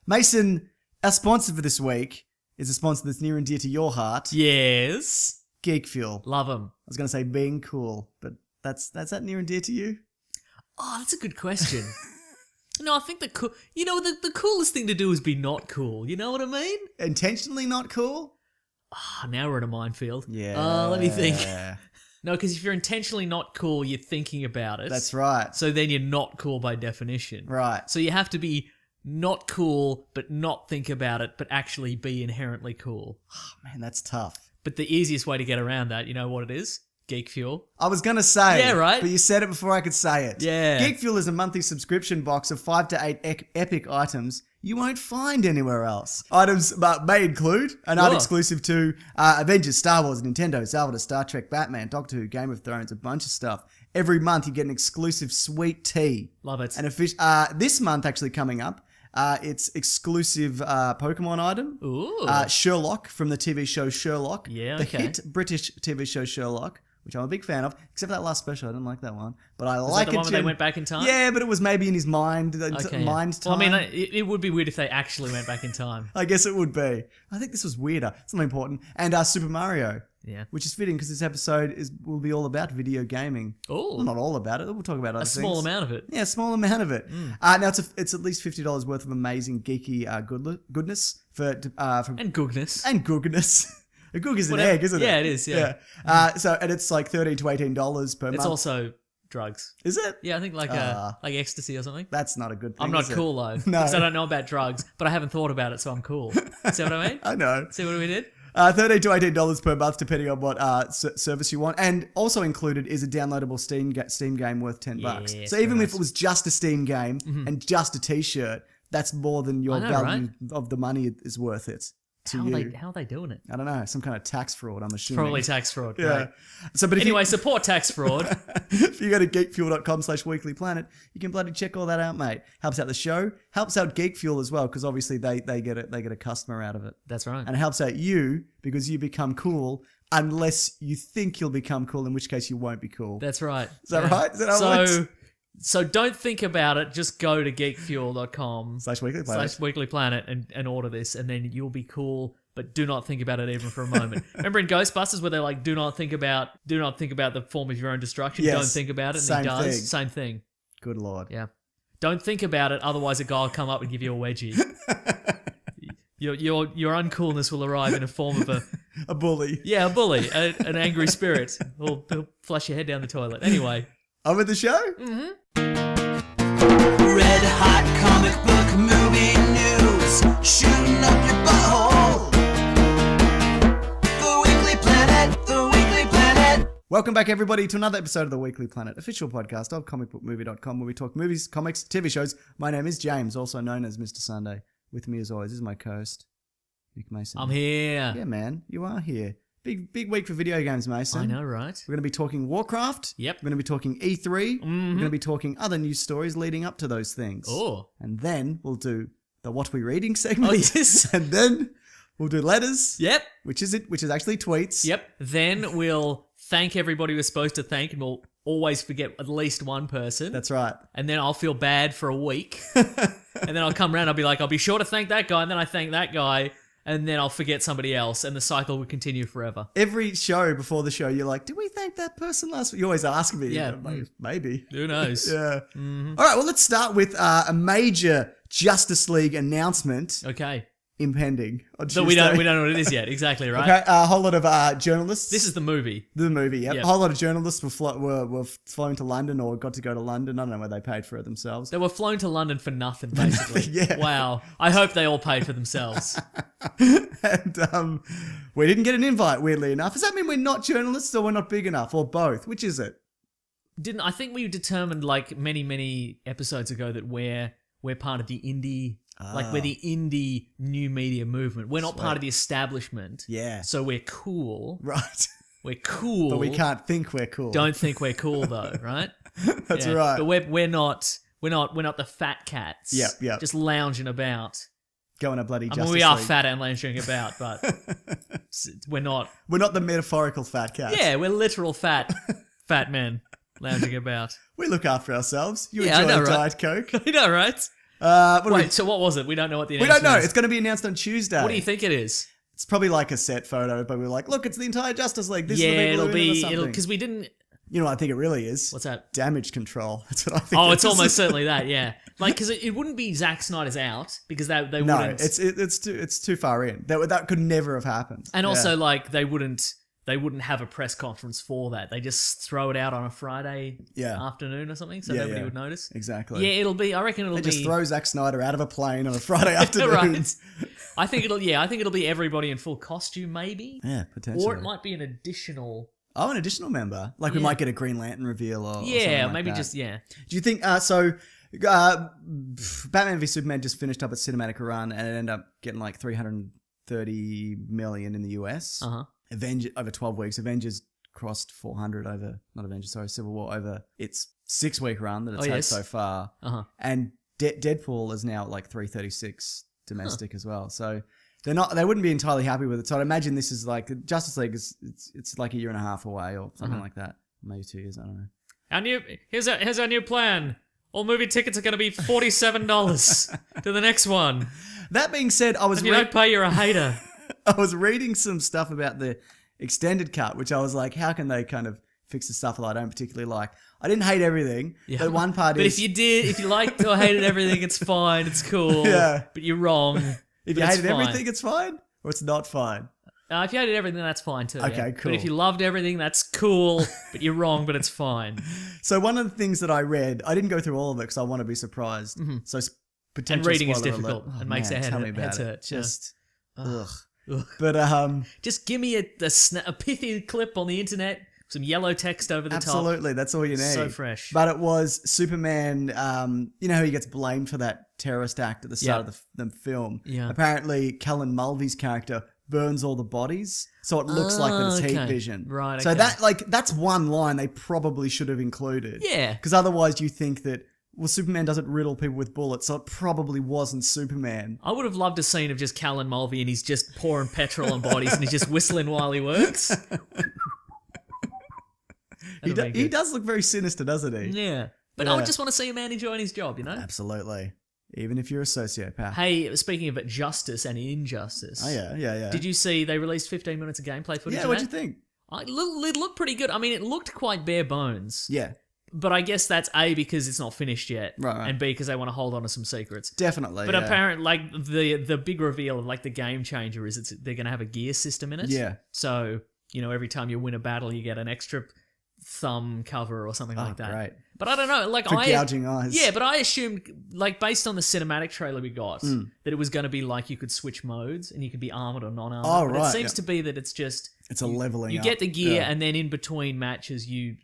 Mason, our sponsor for this week is a sponsor that's near and dear to your heart. Yes. Geek Fuel. Love them. I was going to say being cool, but that's that near and dear to you? Oh, that's a good question. No, I think the coolest thing to do is be not cool. You know what I mean? Intentionally not cool? Now we're in a minefield. Yeah. Let me think. No, because if you're intentionally not cool, you're thinking about it. That's right. So then you're not cool by definition. Right. So you have to be not cool, but not think about it, but actually be inherently cool. Oh, man, that's tough. But the easiest way to get around that, you know what it is? Geek Fuel. I was going to say. Yeah, right? But you said it before I could say it. Yeah. Geek Fuel is a monthly subscription box of 5 to 8 epic items you won't find anywhere else. Items may include an art exclusive to Avengers, Star Wars, Nintendo, Zelda, Star Trek, Batman, Doctor Who, Game of Thrones, a bunch of stuff. Every month you get an exclusive sweet tea. Love it. And this month actually coming up, it's exclusive Pokemon item. Ooh. Sherlock from the TV show Sherlock. Yeah, the okay. hit British TV show Sherlock, which I'm a big fan of, except for that last special. I didn't like that one. But I like that the one where they went back in time? Yeah, but it was maybe in his mind, Okay, time. Well, I mean, it would be weird if they actually went back in time. I guess it would be. I think this was weirder. It's not important. And Super Mario. Yeah. Which is fitting because this episode will be all about video gaming. Oh. Well, not all about it. We'll talk about other things. A small amount of it. Yeah, a small amount of it. Now, it's at least $50 worth of amazing geeky goodness. And goodness. And goodness. A goog is an egg, isn't it? Yeah, it is, yeah. And it's like $13 to $18 per month. It's also drugs. Is it? Yeah, I think like ecstasy or something. That's not a good thing. I'm not cool though. No. Because I don't know about drugs, but I haven't thought about it, so I'm cool. See what I mean? I know. See what we did? $13 to $18 per month, depending on what service you want. And also included is a downloadable Steam game worth $10. Yes, So even very if it was just a Steam game and just a t-shirt, that's more than your value of the money is worth it to you. How are they doing it? I don't know. Some kind of tax fraud, I'm assuming. Probably tax fraud. Yeah. Right. So, but Anyway, support tax fraud. if you go to geekfuel.com/weeklyplanet, you can bloody check all that out, mate. Helps out the show, helps out Geek Fuel as well, because obviously they get a customer out of it. That's right. And it helps out you because you become cool unless you think you'll become cool, in which case you won't be cool. That's right. Is that right? Is that how it works? So don't think about it. Just go to geekfuel.com/weeklyplanet and order this, and then you'll be cool. But do not think about it even for a moment. Remember in Ghostbusters where they're like, do not think about the form of your own destruction. Yes. Don't think about it. And he does. Thing. Same thing. Good Lord. Yeah. Don't think about it. Otherwise a guy will come up and give you a wedgie. Your uncoolness will arrive in a form of a bully. Yeah, a bully. An angry spirit. He'll flush your head down the toilet. Anyway. On with the show? Mm-hmm. Red hot comic book movie news, shooting up your butthole. The Weekly Planet, the Weekly Planet. Welcome back, everybody, to another episode of the Weekly Planet, official podcast of comicbookmovie.com, where we talk movies, comics, TV shows. My name is James, also known as Mr. Sunday. With me, as always, is my co-host, Nick Mason. I'm here. Yeah, man, you are here. Big week for video games, Mason. I know, right? We're going to be talking Warcraft. Yep. We're going to be talking E3. Mm-hmm. We're going to be talking other news stories leading up to those things. Oh. And then we'll do the What We Reading segment. Oh, yes. And then we'll do letters. Yep. Which is actually tweets. Yep. Then we'll thank everybody we're supposed to thank, and we'll always forget at least one person. That's right. And then I'll feel bad for a week. And then I'll come around, I'll be like, I'll be sure to thank that guy, and then I thank that guy. And then I'll forget somebody else, and the cycle will continue forever. Every show before the show, you're like, did we thank that person last week? You always ask me. Yeah. Maybe. Who knows? Yeah. Mm-hmm. All right, well, let's start with a major Justice League announcement Okay. impending on Tuesday. So we don't know what it is yet. Exactly, right? Okay, a whole lot of journalists. This is the movie. The movie, yep. Yep. A whole lot of journalists were flown to London or got to go to London. I don't know where they paid for it themselves. They were flown to London for nothing, basically. Yeah. Wow. I hope they all paid for themselves. And we didn't get an invite, weirdly enough. Does that mean we're not journalists or we're not big enough or both? Which is it? I think we determined like many episodes ago that we're part of the indie, like we're the indie new media movement. We're not Sweet. part of the establishment. Yeah. So we're cool. Right. We're cool. But we can't think we're cool. Don't think we're cool though, right? That's Yeah. right. But we're not the fat cats. Yep. Just lounging about. Going a bloody I Justice mean, we are League. fat and lounging about, but we're not. We're not the metaphorical fat cats. Yeah, we're literal fat men lounging about. We look after ourselves. You Yeah, I enjoy know, a right? Diet Coke. You know, right? Wait, so what was it? We don't know what the We announcement don't know. is. It's going to be announced on Tuesday. What do you think it is? It's probably like a set photo, but we're like, look, it's the entire Justice League. This Yeah, is the it'll people who be are something. because we didn't. You know what I think it really is? What's that? Damage control. That's what I think. Oh, it it's is. almost certainly that. Yeah, like because it wouldn't be Zack Snyder's out because they No, wouldn't. it's too far in. That could never have happened. And also, Yeah. like, they wouldn't have a press conference for that. They just throw it out on a Friday afternoon or something, so nobody would notice. Exactly. Yeah, it'll be. I reckon it'll They be. just throw Zack Snyder out of a plane on a Friday afternoon. Right. I think it'll be everybody in full costume, maybe. Yeah, potentially. Or it might be an additional. Oh, an additional member. Like we might get a Green Lantern reveal or something like maybe that. just Do you think Batman v Superman just finished up its cinematic run and it ended up getting like 330 million in the US. Avengers over 12 weeks. Avengers crossed 400 over Civil War over its 6-week run that it's had so far. And Deadpool is now at like 336 domestic as well. So they wouldn't be entirely happy with it. So I'd imagine this is like Justice League it's like a year and a half away or something like that. Maybe 2 years, I don't know. Here's our new plan. All movie tickets are going to be $47 to the next one. That being said, If you don't pay, you're a hater. I was reading some stuff about the extended cut, which I was like, how can they kind of fix the stuff that I don't particularly like? I didn't hate everything, but one part but if you liked or hated everything, it's fine, it's cool. Yeah. But you're wrong. If you hated everything, it's fine, or it's not fine. If you hated everything, that's fine too. Okay, yeah. cool. But if you loved everything, that's cool. But you're wrong, but it's fine. So one of the things that I read, I didn't go through all of it because I want to be surprised. So potential And reading is spoiler difficult alert. and makes the head tell me about hurt. it. Just ugh. Ugh. But just give me a pithy clip on the internet, some yellow text over the top. absolutely, that's all you need. So fresh. But it was Superman. You know how he gets blamed for that terrorist act at the start of the film. Yeah. Apparently, Kellen Mulvey's character burns all the bodies, so it looks like that it's heat okay. vision. Right, So okay. that's one line they probably should have included. Yeah. Because otherwise, you think that Superman doesn't riddle people with bullets, so it probably wasn't Superman. I would have loved a scene of just Callan Mulvey and he's just pouring petrol on bodies and he's just whistling while he works. He does look very sinister, doesn't he? Yeah. But I would just want to see a man enjoying his job, you know? Absolutely. Even if you're a sociopath. Hey, speaking of justice and injustice. Oh, yeah. Did you see they released 15 minutes of gameplay footage? Yeah, what'd you think? It looked pretty good. I mean, it looked quite bare bones. Yeah. But I guess that's A, because it's not finished yet. Right. And B, because they want to hold on to some secrets. Definitely. But yeah. apparently, like, the big reveal, like, the game changer is they're going to have a gear system in it. Yeah. So, you know, every time you win a battle, you get an extra thumb cover or something like that. Great. But I don't know, like For gouging eyes. Yeah, but I assumed, like, based on the cinematic trailer we got, that it was going to be like you could switch modes and you could be armored or non-armored. Oh, but right, it seems to be that it's just It's a leveling you up. get the gear Yeah. and then in between matches you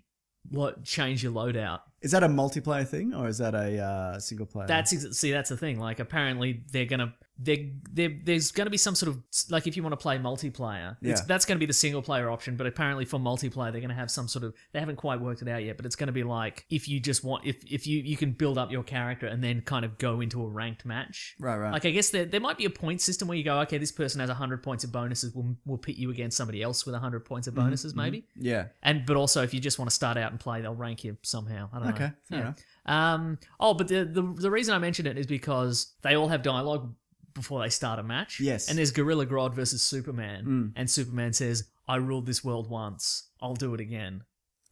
change your loadout. Is that a multiplayer thing or is that a single player? That's the thing. Like, apparently there's going to be some sort of, like, if you want to play multiplayer, that's going to be the single player option. But apparently for multiplayer, they're going to have some sort of, they haven't quite worked it out yet, but it's going to be like, if you just want, if you can build up your character and then kind of go into a ranked match. Right. Like, I guess there might be a point system where you go, okay, this person has 100 points of bonuses. We'll pit you against somebody else with 100 points of bonuses, maybe. Yeah. But also if you just want to start out and play, they'll rank you somehow. I don't know. Okay. Fair enough. But the reason I mentioned it is because they all have dialogue before they start a match. Yes. And there's Gorilla Grodd versus Superman. And Superman says, I ruled this world once. I'll do it again.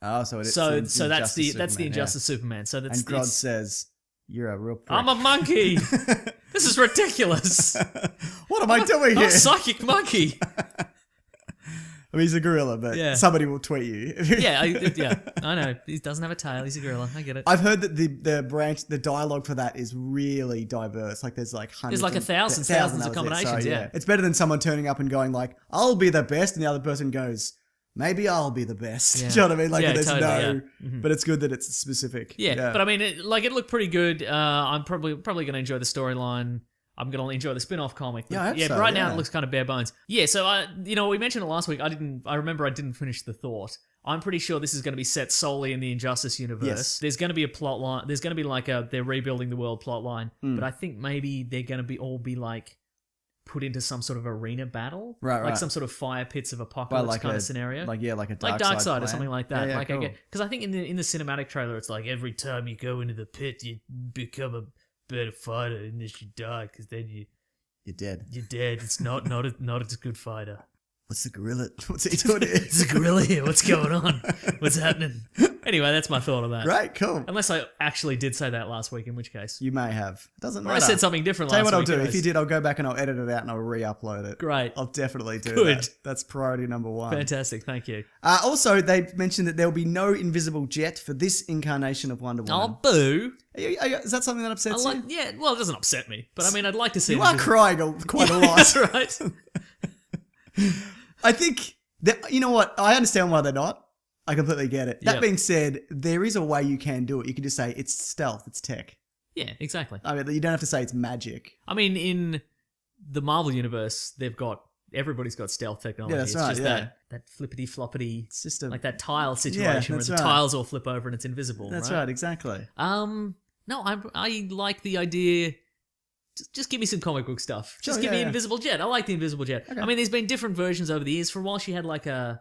Oh, so it's So the that's the Superman, Injustice Superman. So that's And Grodd says, "You're a real prick." I'm a monkey. This is ridiculous. What am I doing I'm here? a psychic monkey. I mean, he's a gorilla, but Yeah. somebody will tweet you. Yeah, I know. He doesn't have a tail. He's a gorilla. I get it. I've heard that the dialogue for that is really diverse. Like there's like hundreds. There's like thousands of that was it. combinations, So, yeah. It's better than someone turning up and going like, "I'll be the best," and the other person goes, "Maybe I'll be the best." Yeah. Do you know what I mean? Like Yeah, there's totally, but it's good that it's specific. Yeah, but I mean, it looked pretty good. I'm probably going to enjoy the storyline. I'm going to enjoy the spin-off comic. But Yeah, I hope so, but right now yeah. it looks kind of bare bones. Yeah, so we mentioned it last week. I remember I didn't finish the thought. I'm pretty sure this is going to be set solely in the Injustice universe. Yes. There's going to be a plot line. There's going to be like they're rebuilding the world plot line. Hmm. But I think maybe they're going to all be like put into some sort of arena battle, Right. like some sort of fire pits of By apocalypse like kind a of scenario. like a Like dark Dark Side or plan. something like that. Yeah, Like cool. because I think in the cinematic trailer it's like every time you go into the pit you become a better fighter unless you die, because then You're dead. you're dead. It's not a good fighter. What's the gorilla? What's he doing here? There's a gorilla here. What's going on? What's happening? Anyway, that's my thought on that. Right, cool. Unless I actually did say that last week, in which case. You may have. Doesn't Or matter. I said something different Tell you last what week. I'll do. If anyways. you did, I'll go back and I'll edit it out and I'll re-upload it. Great. I'll definitely do Good. that. That's priority number one. Fantastic. Thank you. Also, they mentioned that there will be no invisible jet for this incarnation of Wonder Woman. Oh, boo. Is that something that upsets you? Yeah, well, it doesn't upset me. But I mean, I'd like to see You it are invisible. crying quite a lot. That's right. I think that, you know what? I understand why they're not. I completely get it. That Yep. being said, there is a way you can do it. You can just say it's stealth, it's tech. Yeah, exactly. I mean, you don't have to say it's magic. I mean, in the Marvel universe, everybody's got stealth technology. Yeah, that's it's right, just yeah. that flippity floppity, It's just a... like that tile situation where that's the right. tiles all flip over and it's invisible. That's right, exactly. No, I like the idea. Just give me some comic book stuff. Just Sure, give me yeah, an invisible jet. I like the invisible jet. Okay. I mean, there's been different versions over the years. For a while, she had like a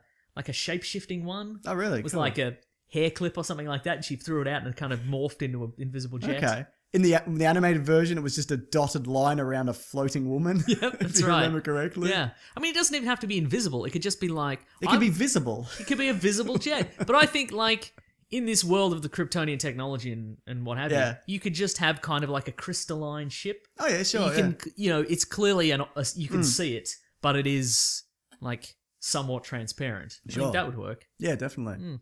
shape-shifting one. Oh, really? It was Cool. like a hair clip or something like that, and she threw it out and it kind of morphed into an invisible jet. Okay. In the animated version, it was just a dotted line around a floating woman. Yep, that's if you right. remember correctly. Yeah. I mean, it doesn't even have to be invisible. It could just be like... It could be visible. It could be a visible jet. But I think, like, in this world of the Kryptonian technology and what have Yeah. you could just have kind of like a crystalline ship. Oh, yeah, sure. You can, it's clearly you can see it, but it is, like, somewhat transparent. I Sure. think that would work. Yeah, definitely. Mm.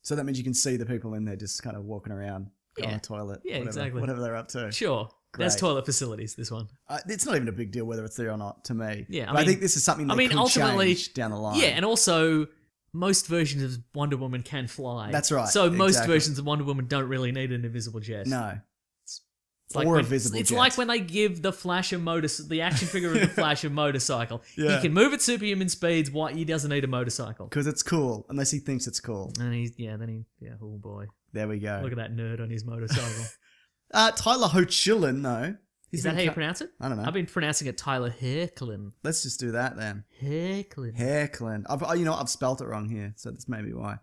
So that means you can see the people in there just kind of walking around, going Yeah. to the toilet. Yeah, whatever, exactly. Whatever they're up to. Sure. There's Great. toilet facilities, this one. It's not even a big deal whether it's there or not to me. Yeah, But I think this is something that could ultimately, change down the line. Yeah, and also... most versions of Wonder Woman can fly. That's right, So most exactly. versions of Wonder Woman don't really need an invisible jet. No. It's like or a when, visible It's jet. like when they give the Flash the action figure of the Flash a motorcycle. Yeah. He can move at superhuman speeds. Why he doesn't need a motorcycle? Because it's cool, unless he thinks it's cool. And oh boy, There we go. look at that nerd on his motorcycle. Tyler Hoechlin, though. Is that how you pronounce it? I don't know. I've been pronouncing it Tyler Hoechlin. Let's just do that then. Hoechlin. Hoechlin. I've spelt it wrong here, so that's maybe why.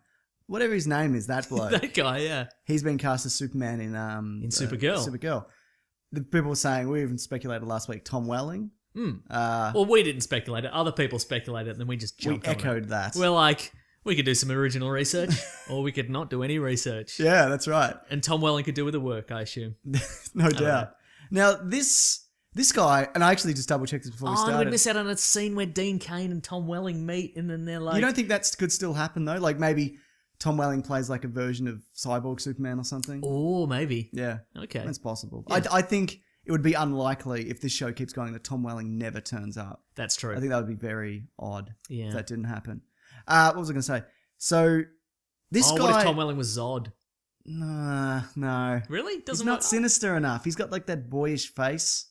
Whatever his name is, that bloke. That guy, yeah. He's been cast as Superman in Supergirl. Supergirl. The people were saying, we even speculated last week, Tom Welling. Well, we didn't speculate it. Other people speculated it, and then we just We jumped on it. echoed that. We're like, we could do some original research, or we could not do any research. Yeah, that's right. And Tom Welling could do with the work, I assume. No doubt. Now, this guy, and I actually just double checked this before we Oh, and started. we'd miss out on a scene where Dean Cain and Tom Welling meet, and then they're like... You don't think that could still happen, though? Like maybe Tom Welling plays like a version of Cyborg Superman or something? Oh, maybe. Yeah. Okay. That's possible. Yeah. I think it would be unlikely if this show keeps going that Tom Welling never turns up. That's true. I think that would be very odd Yeah. if that didn't happen. What was I going to say? So, this guy... what if Tom Welling was Zod? No. Really? He's Doesn't not work? sinister enough. He's got like that boyish face.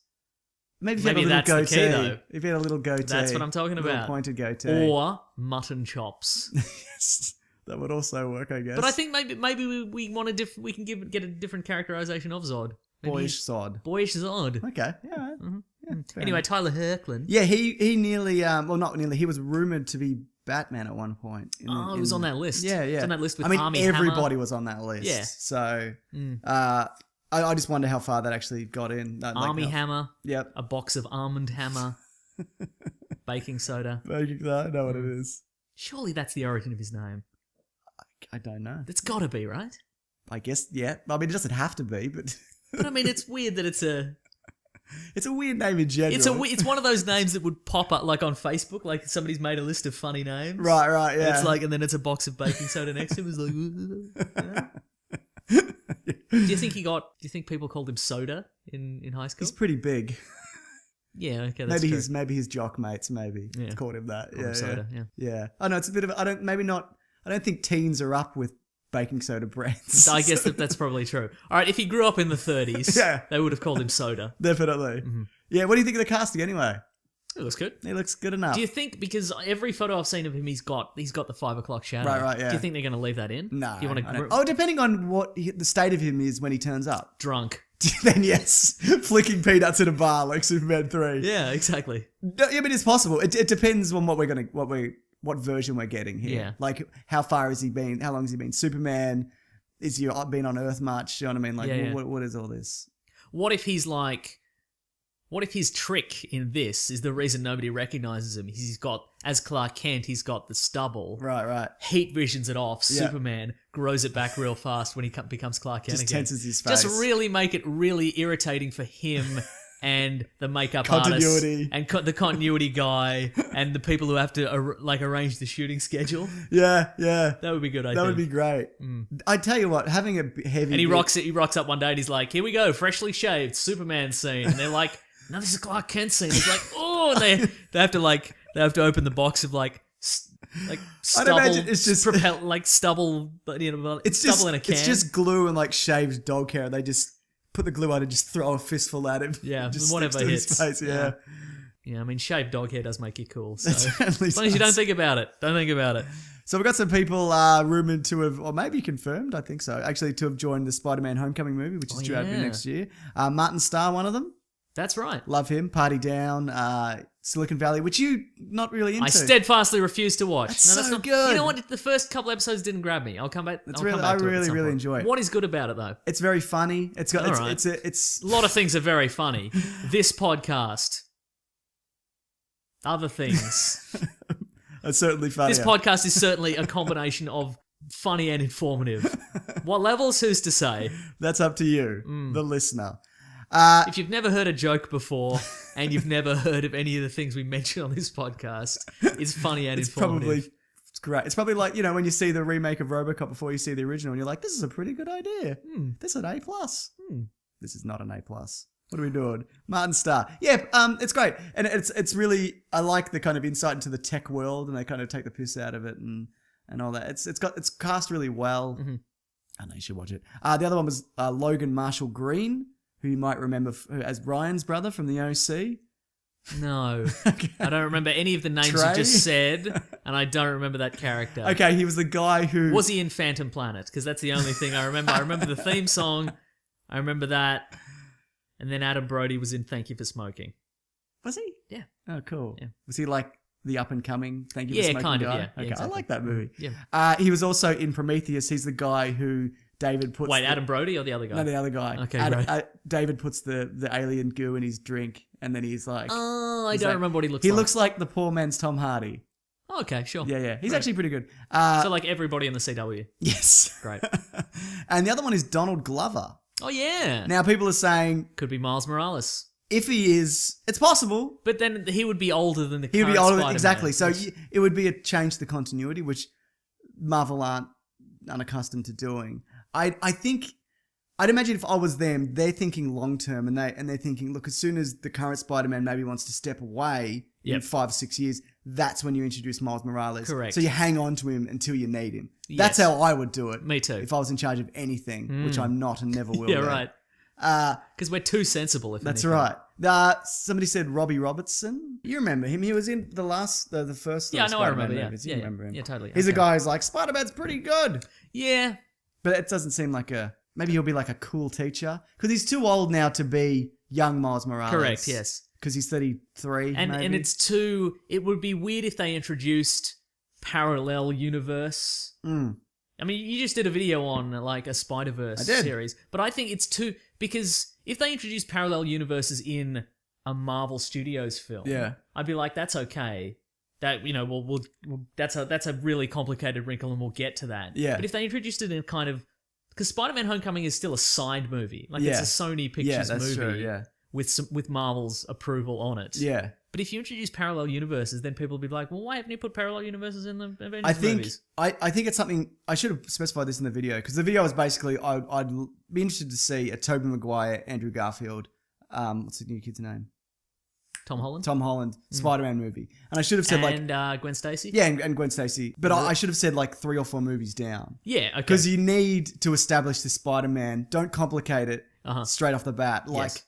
Maybe if Maybe he had a little that's the key, goatee. though. If he had a little goatee. That's what I'm talking a little about. pointed goatee. Or mutton chops. Yes. That would also work, I guess. But I think maybe we want we can get a different characterization of Zod. Maybe boyish sod. Boyish Zod. Okay. Yeah. Right. Yeah, fair Anyway, enough. Tyler Hoechlin. Yeah, he nearly, well, not nearly. He was rumored to be Batman at one point. He was on that list. Yeah, yeah. He was on that list with I mean, Armie everybody Hammer. was on that list. Yeah. So, I just wonder how far that actually got in. Like Armie Hammer. Yep. A box of almond hammer. Baking soda. I know what it is. Surely that's the origin of his name. I don't know. That's got to be, right? I guess, yeah. I mean, it doesn't have to be, but But I mean, it's weird that it's a weird name in general. it's one of those names that would pop up like on Facebook, like somebody's made a list of funny names. Right, yeah. It's like, and then it's a box of baking soda next to him. It's like, Do you think people called him Soda in high school? He's pretty big. Yeah, okay, that's true. Maybe his jock mates Yeah. called him that. Called him Soda, yeah. Yeah. I know it's a bit of I don't think teens are up with baking soda brands. I guess that's probably true. All right, if he grew up in the 30s, Yeah. they would have called him Soda. Definitely. Mm-hmm. Yeah, what do you think of the casting anyway? It looks good. He looks good enough. Do you think, because every photo I've seen of him, he's got the 5 o'clock shadow. Right, yeah. Do you think they're going to leave that in? No. Do you want I to don't- Oh, depending on what the state of him is when he turns up. drunk? Then yes, flicking peanuts in a bar like Superman 3. Yeah, exactly. No, I mean, it's possible. It depends on what version we're getting here. Yeah. Like, how far has he been? How long has he been Superman? Is he been on Earth much? You know what I mean? Like, Yeah, yeah. What is all this? What if he's like... What if his trick in this is the reason nobody recognizes him? He's got, as Clark Kent, he's got the stubble. Right. Heat visions it off. Yeah. Superman grows it back real fast when he becomes Clark Kent Just again. tenses his face. Just really make it really irritating for him and the makeup Continuity. artist and the continuity guy and the people who have to arrange the shooting schedule. Yeah. That would be good. I think That would be great. I tell you what, having a heavy... And he rocks up one day and he's like, "Here we go, freshly shaved Superman scene." And they're like, "No, this is Clark Kent scene." It's like, oh, and they have to open the box of stubble. It's just stubble, stubble in a can. It's just glue and like shaved dog hair. They just put the glue on and just throw a fistful at him. Yeah, just whatever sticks to hits. his face. Yeah. Yeah, I mean, shaved dog hair does make you cool. So It certainly as long as you does. don't think about it. Don't think about it. So we've got some people rumored to have, or maybe confirmed, I think so, actually to have joined the Spider-Man Homecoming movie, which is due out next year. Martin Starr, one of them. That's right. Love him. Party Down, Silicon Valley, which you not really into. I steadfastly refuse to watch. That's so good. You know what? The first couple episodes didn't grab me. I'll come back. I really really enjoy it. What is good about it though? It's very funny. It's got All right. it's A lot of things are very funny. This podcast, other things. it's certainly funny. This podcast is certainly a combination of funny and informative. What levels? Who's to say? That's up to you, the listener. If you've never heard a joke before and you've never heard of any of the things we mention on this podcast, it's funny and informative. It's great. It's probably like, when you see the remake of RoboCop before you see the original and you're like, this is a pretty good idea. This is an A+. This is not an A+. What are we doing? Martin Starr. Yeah, it's great. And it's really, I like the kind of insight into the tech world and they kind of take the piss out of it and all that. It's cast really well. I know you should watch it. The other one was Logan Marshall Green, who you might remember as Ryan's brother from the OC. No. I don't remember any of the names Trey? you just said, and I don't remember that character. Okay, he was the guy who... Was he in Phantom Planet? Because that's the only thing I remember. I remember the theme song. I remember that. And then Adam Brody was in Thank You for Smoking. Was he? Yeah. Oh, cool. Yeah. Was he like the up-and-coming Thank You for Smoking kind of, guy? yeah. Okay, Exactly. I like that movie. Yeah. He was also in Prometheus. He's the guy who David puts... Wait, Adam Brody or the other guy? No, the other guy. Okay, right. David puts the alien goo in his drink, and then he's like... Oh, I he's don't like- remember what he looks He like. looks like the poor man's Tom Hardy. Oh, okay, sure. Yeah. He's Right. actually pretty good. So like everybody in the CW. Yes. Great. And the other one is Donald Glover. Oh, yeah. Now, people are saying, Could be Miles Morales. if he is... It's possible. But then he would be older than the He would current be older. Spider-Man. Exactly. So Yes. it would be a change to the continuity, which Marvel aren't unaccustomed to doing. I'd imagine if I was them, they're thinking long term, and they're thinking, look, as soon as the current Spider-Man maybe wants to step away in Yep. 5 or 6 years, that's when you introduce Miles Morales. Correct. So you hang on to him until you need him. Yes. That's how I would do it. Me too. If I was in charge of anything, which I'm not and never will. Yeah, be. right. Because we're too sensible, if That's anything. right. Somebody said Robbie Robertson. You remember him? He was in the first. Yeah, I know I Spider-Man remember, yeah. movies. You Yeah, remember him? yeah, totally. He's a Okay. guy who's like, Spider-Man's pretty good, Yeah. but it doesn't seem like maybe he'll be like a cool teacher because he's too old now to be young Miles Morales. Correct, yes. Because he's 33. And maybe. it would be weird if they introduced parallel universe. I mean, you just did a video on like a Spider-Verse I did. series, but I think it's too, because if they introduce parallel universes in a Marvel Studios film, Yeah. I'd be like, that's okay. That, we'll that's a really complicated wrinkle and we'll get to that. Yeah. But if they introduced it in kind of, because Spider-Man Homecoming is still a side movie, like Yeah. it's a Sony Yeah, Pictures that's movie true. Yeah. with Marvel's approval on it. Yeah. But if you introduce parallel universes, then people will be like, well, why haven't you put parallel universes in the Avengers movies? I think it's something I should have specified this in the video because the video was basically I'd be interested to see a Tobey Maguire, Andrew Garfield, what's the new kid's name? Tom Holland? Tom Holland Spider-Man movie, and I should have said and Gwen Stacy? yeah, and Gwen Stacy, but I should have said like 3 or 4 movies down Yeah, okay. because you need to establish the Spider-Man. Don't complicate it straight off the bat, like Yes.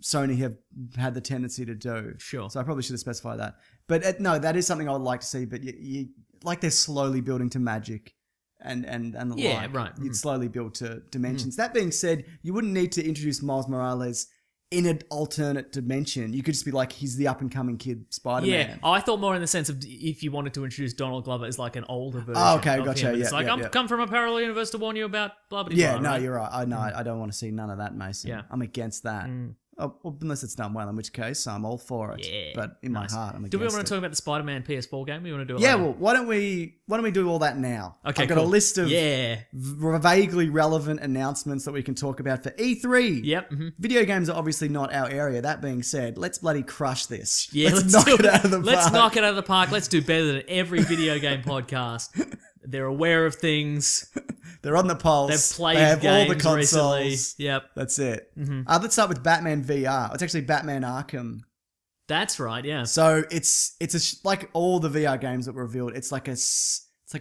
Sony have had the tendency to do. Sure. So I probably should have specified that. But no, that is something I would like to see. But you like they're slowly building to magic, and the Yeah, like. right. You'd slowly build to dimensions. That being said, you wouldn't need to introduce Miles Morales in an alternate dimension. You could just be like, he's the up-and-coming kid Spider-Man. Yeah. Oh, I thought more in the sense of if you wanted to introduce Donald Glover as like an older version. Oh, okay, of gotcha. him. It's Yeah, like, yeah, I'm yeah. come from a parallel universe to warn you about blah, blah, blah. Yeah, no, right? you're right. I don't want to see none of that, Mason. Yeah. I'm against that. Oh, well, unless it's done well, in which case I'm all for it. Yeah, But in my heart, I'm against it. Do we want to talk about the Spider-Man PS4 game? We want to do it Yeah, later? well, why don't we do all that now? Okay, I've got cool. a list of Yeah. vaguely relevant announcements that we can talk about for E3. Yep. Video games are obviously not our area. That being said, let's bloody crush this. Yeah, let's knock do it out of the Let's park. knock it out of the park. Let's do better than every video game podcast. They're aware of things. They're on the pulse. They've played they have games all the consoles. recently. Yep. That's it. Let's start with Batman VR. It's actually Batman Arkham. That's right, yeah. So it's like all the VR games that were revealed. It's like a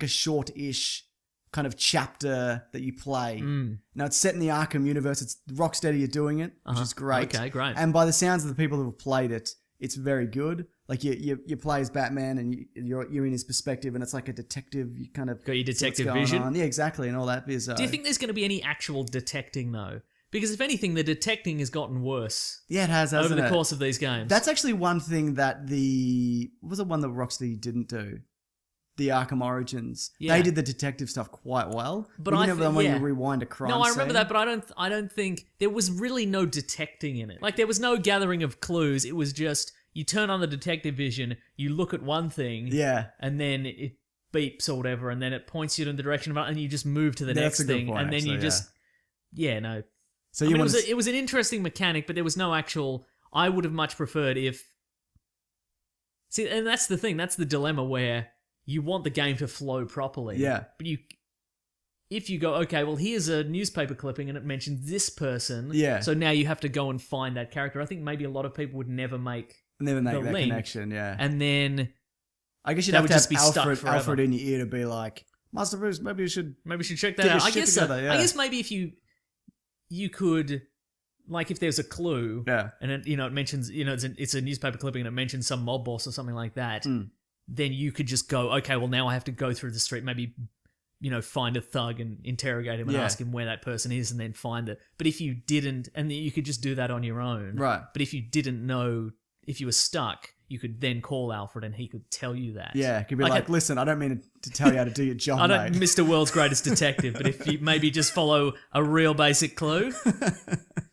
short-ish kind of chapter that you play. Now it's set in the Arkham universe. It's Rocksteady are doing it, which is great. Okay, great. And by the sounds of the people who have played it, it's very good. Like you play as Batman and you're in his perspective, and it's like a detective. You kind of Got your see what's detective going vision. on. Yeah, exactly, and all that. Do Do you think there's going to be any actual detecting, though? Because if anything, the detecting has gotten worse Yeah, it has, hasn't over the it? course of these games. That's actually one thing that what was the one that Rocksteady didn't do? The Arkham Origins. Yeah. They did the detective stuff quite well. But you I remember thi- when yeah. you rewind a crime No, I remember scene? that, but I don't think there was really no detecting in it. Like there was no gathering of clues. It was just you turn on the detective vision, you look at one thing, Yeah. and then it beeps or whatever, and then it points you in the direction of it, and you just move to the That's next a good thing, point, and then actually, you just no. So I you mean, want it was an interesting mechanic, but there was no actual. I would have much preferred if. See, and that's the thing. That's the dilemma where you want the game to flow properly. Yeah. But if you go, okay, well, here's a newspaper clipping and it mentions this person. Yeah. So now you have to go and find that character. I think maybe a lot of people would never make never make the that link, connection, yeah. and then I guess you'd that have would to just be have stuck Alfred, forever. Alfred in your ear to be like, Master Bruce, maybe you should... maybe we should check that Get your out. I shit guess together, yeah. I guess maybe if you could, like, if there's a clue, Yeah. and it, it mentions, it's a newspaper clipping and it mentions some mob boss or something like that, then you could just go, okay, well, now I have to go through the street, maybe, find a thug and interrogate him and Yeah. ask him where that person is and then find it. But if you didn't, and you could just do that on your own. Right. But if you didn't know, if you were stuck, you could then call Alfred and he could tell you that. Yeah, it could be like, a- listen, I don't mean to tell you how to do your job, I don't, mate. Mr. World's Greatest Detective, but if you maybe just follow a real basic clue.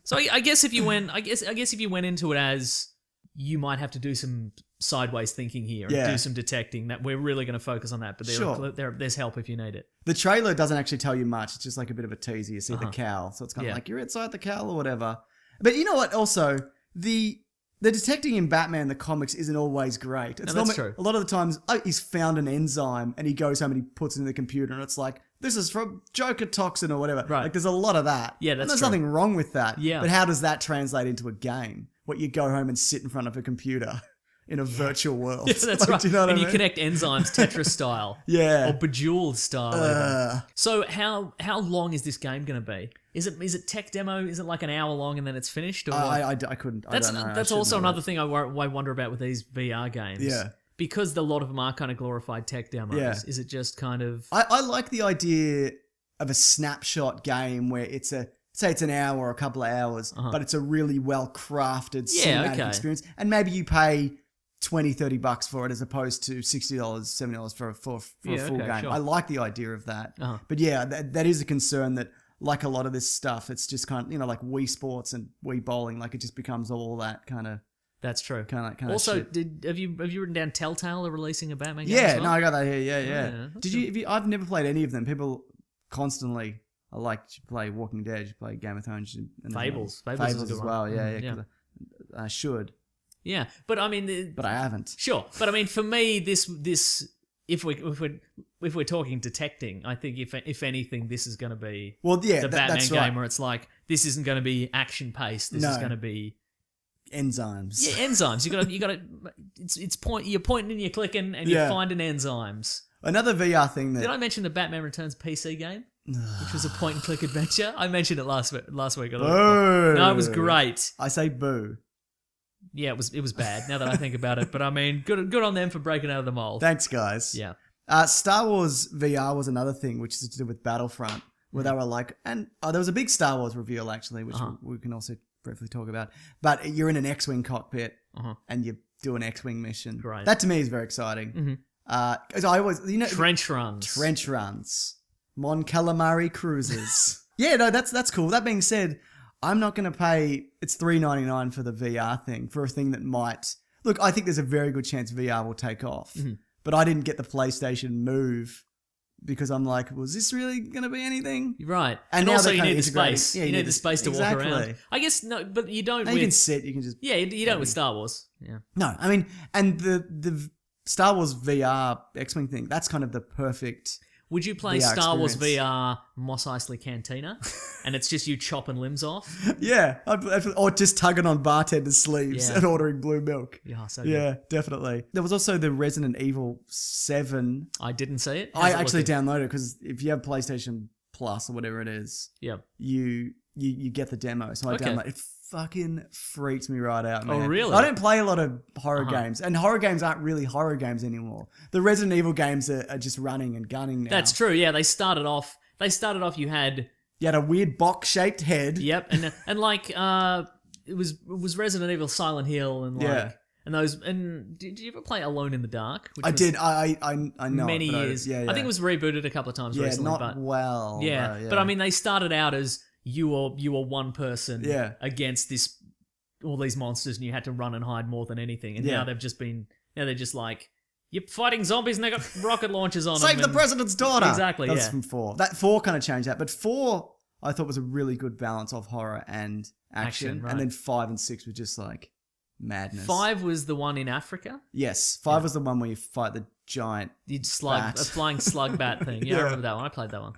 So I guess if you went, I guess if you went into it as you might have to do some sideways thinking here and Yeah. do some detecting, that we're really going to focus on that. But Sure. there's help if you need it. The trailer doesn't actually tell you much. It's just like a bit of a teaser. You see the cowl. So it's kind of Yeah. like you're inside the cowl or whatever. But you know what? Also, the detecting in Batman, the comics, isn't always great. It's No, that's normally- true. A lot of the times, he's found an enzyme and he goes home and he puts it in the computer and it's like, this is from Joker toxin or whatever. Right. Like, there's a lot of that. Yeah, And that's there's true. nothing wrong with that. Yeah. But how does that translate into a game? What, you go home and sit in front of a computer in a virtual world? Yeah, that's Like, right. Do you know what and I you mean? connect enzymes Tetris style. Yeah. Or Bejeweled style. even. Uh, So how long is this game going to be? Is it tech demo? Is it like an hour long and then it's finished? Or what? I couldn't. I don't know. I That's should also know another that. thing I wonder about with these VR games. Yeah. Because a lot of them are kind of glorified tech demos. Yeah. Is it just kind of... I like the idea of a snapshot game where it's say it's an hour or a couple of hours, but it's a really well crafted cinematic okay. experience. And maybe you pay $20-$30 for it as opposed to $60, $70 for a full game. sure. I like the idea of that. Uh-huh. But yeah, that is a concern that, like a lot of this stuff, it's just kind of, like Wii Sports and Wii Bowling, like it just becomes all that kind of That's true. also, shit. Have you written down Telltale are releasing a Batman game? yeah, as well? no, I got that here. Yeah. Yeah, that's Did you? I've never played any of them. People constantly are like, you play Walking Dead, you play Game of Thrones, and Fables. Fables Fables is a as good well. one. Yeah, Mm, yeah. 'cause I should, Yeah, but I mean, but I haven't. sure. But I mean, for me, this if we're talking detecting, I think if anything, this is going to be Well, yeah, the Batman that's game right. where it's like this isn't going to be action paced. This is No. going to be Enzymes. enzymes. You got to. It's point. You're pointing and you're clicking and Yeah. you're finding enzymes. Another VR thing that Did I mention the Batman Returns PC game, which was a point and click adventure? I mentioned it last week. Boo. No, it was great. I say boo. Yeah, it was bad. Now that I think about it, but I mean, good on them for breaking out of the mold. Thanks, guys. Yeah. Star Wars VR was another thing, which is to do with Battlefront, where they were like, and there was a big Star Wars reveal actually, which we can also briefly talk about. But you're in an X-Wing cockpit and you do an X-Wing mission. Right. That to me is very exciting. 'Cause I always, Trench runs. Trench runs. Mon Calamari cruises. Yeah, no, that's cool. That being said, I'm not going to pay, it's $3.99 for the VR thing, for a thing that might, look, I think there's a very good chance VR will take off. But I didn't get the PlayStation Move because I'm like, was this really going to be anything? Right. And now also they're you kinda need the integrating- space. yeah, you need the space to walk around. I guess, no, but you don't Now with... you can sit, you can just... Yeah, you don't with Star Wars. Yeah. No, I mean, and the Star Wars VR X-Wing thing, that's kind of the perfect... Would you play VR Star Wars experience. VR Mos Eisley Cantina, and it's just you chopping limbs off? Yeah, or just tugging on bartender's sleeves Yeah. and ordering blue milk. Yeah, so Yeah, definitely. There was also the Resident Evil 7. I didn't see it. I actually downloaded it because if you have PlayStation Plus or whatever it is, Yep. you get the demo. So I Okay. downloaded it. Fucking freaks me right out, man. Oh, really? I don't play a lot of horror games, and horror games aren't really horror games anymore. The Resident Evil games are just running and gunning now. That's true. Yeah, they started off. You had You had a weird box-shaped head. yep, and like it was Resident Evil, Silent Hill, and like Yeah. and those. And did you ever play Alone in the Dark? Which I was did. I know. many it, but years. Yeah, yeah. I think it was rebooted a couple of times yeah, recently, not but well. yeah. But I mean, they started out as you were one person Yeah. against all these monsters, and you had to run and hide more than anything. And Yeah. now they're just like, you're fighting zombies and they got rocket launchers on Save them. the and- president's daughter. Exactly, That was yeah. from 4. That 4 kind of changed that, but 4 I thought was a really good balance of horror and action. Right. And then 5 and 6 were just like madness. 5 was the one in Africa. Yes, 5 was the one where you fight the giant. You'd Bat. a flying slug bat thing. Yeah, I Yeah. remember that one. I played that one.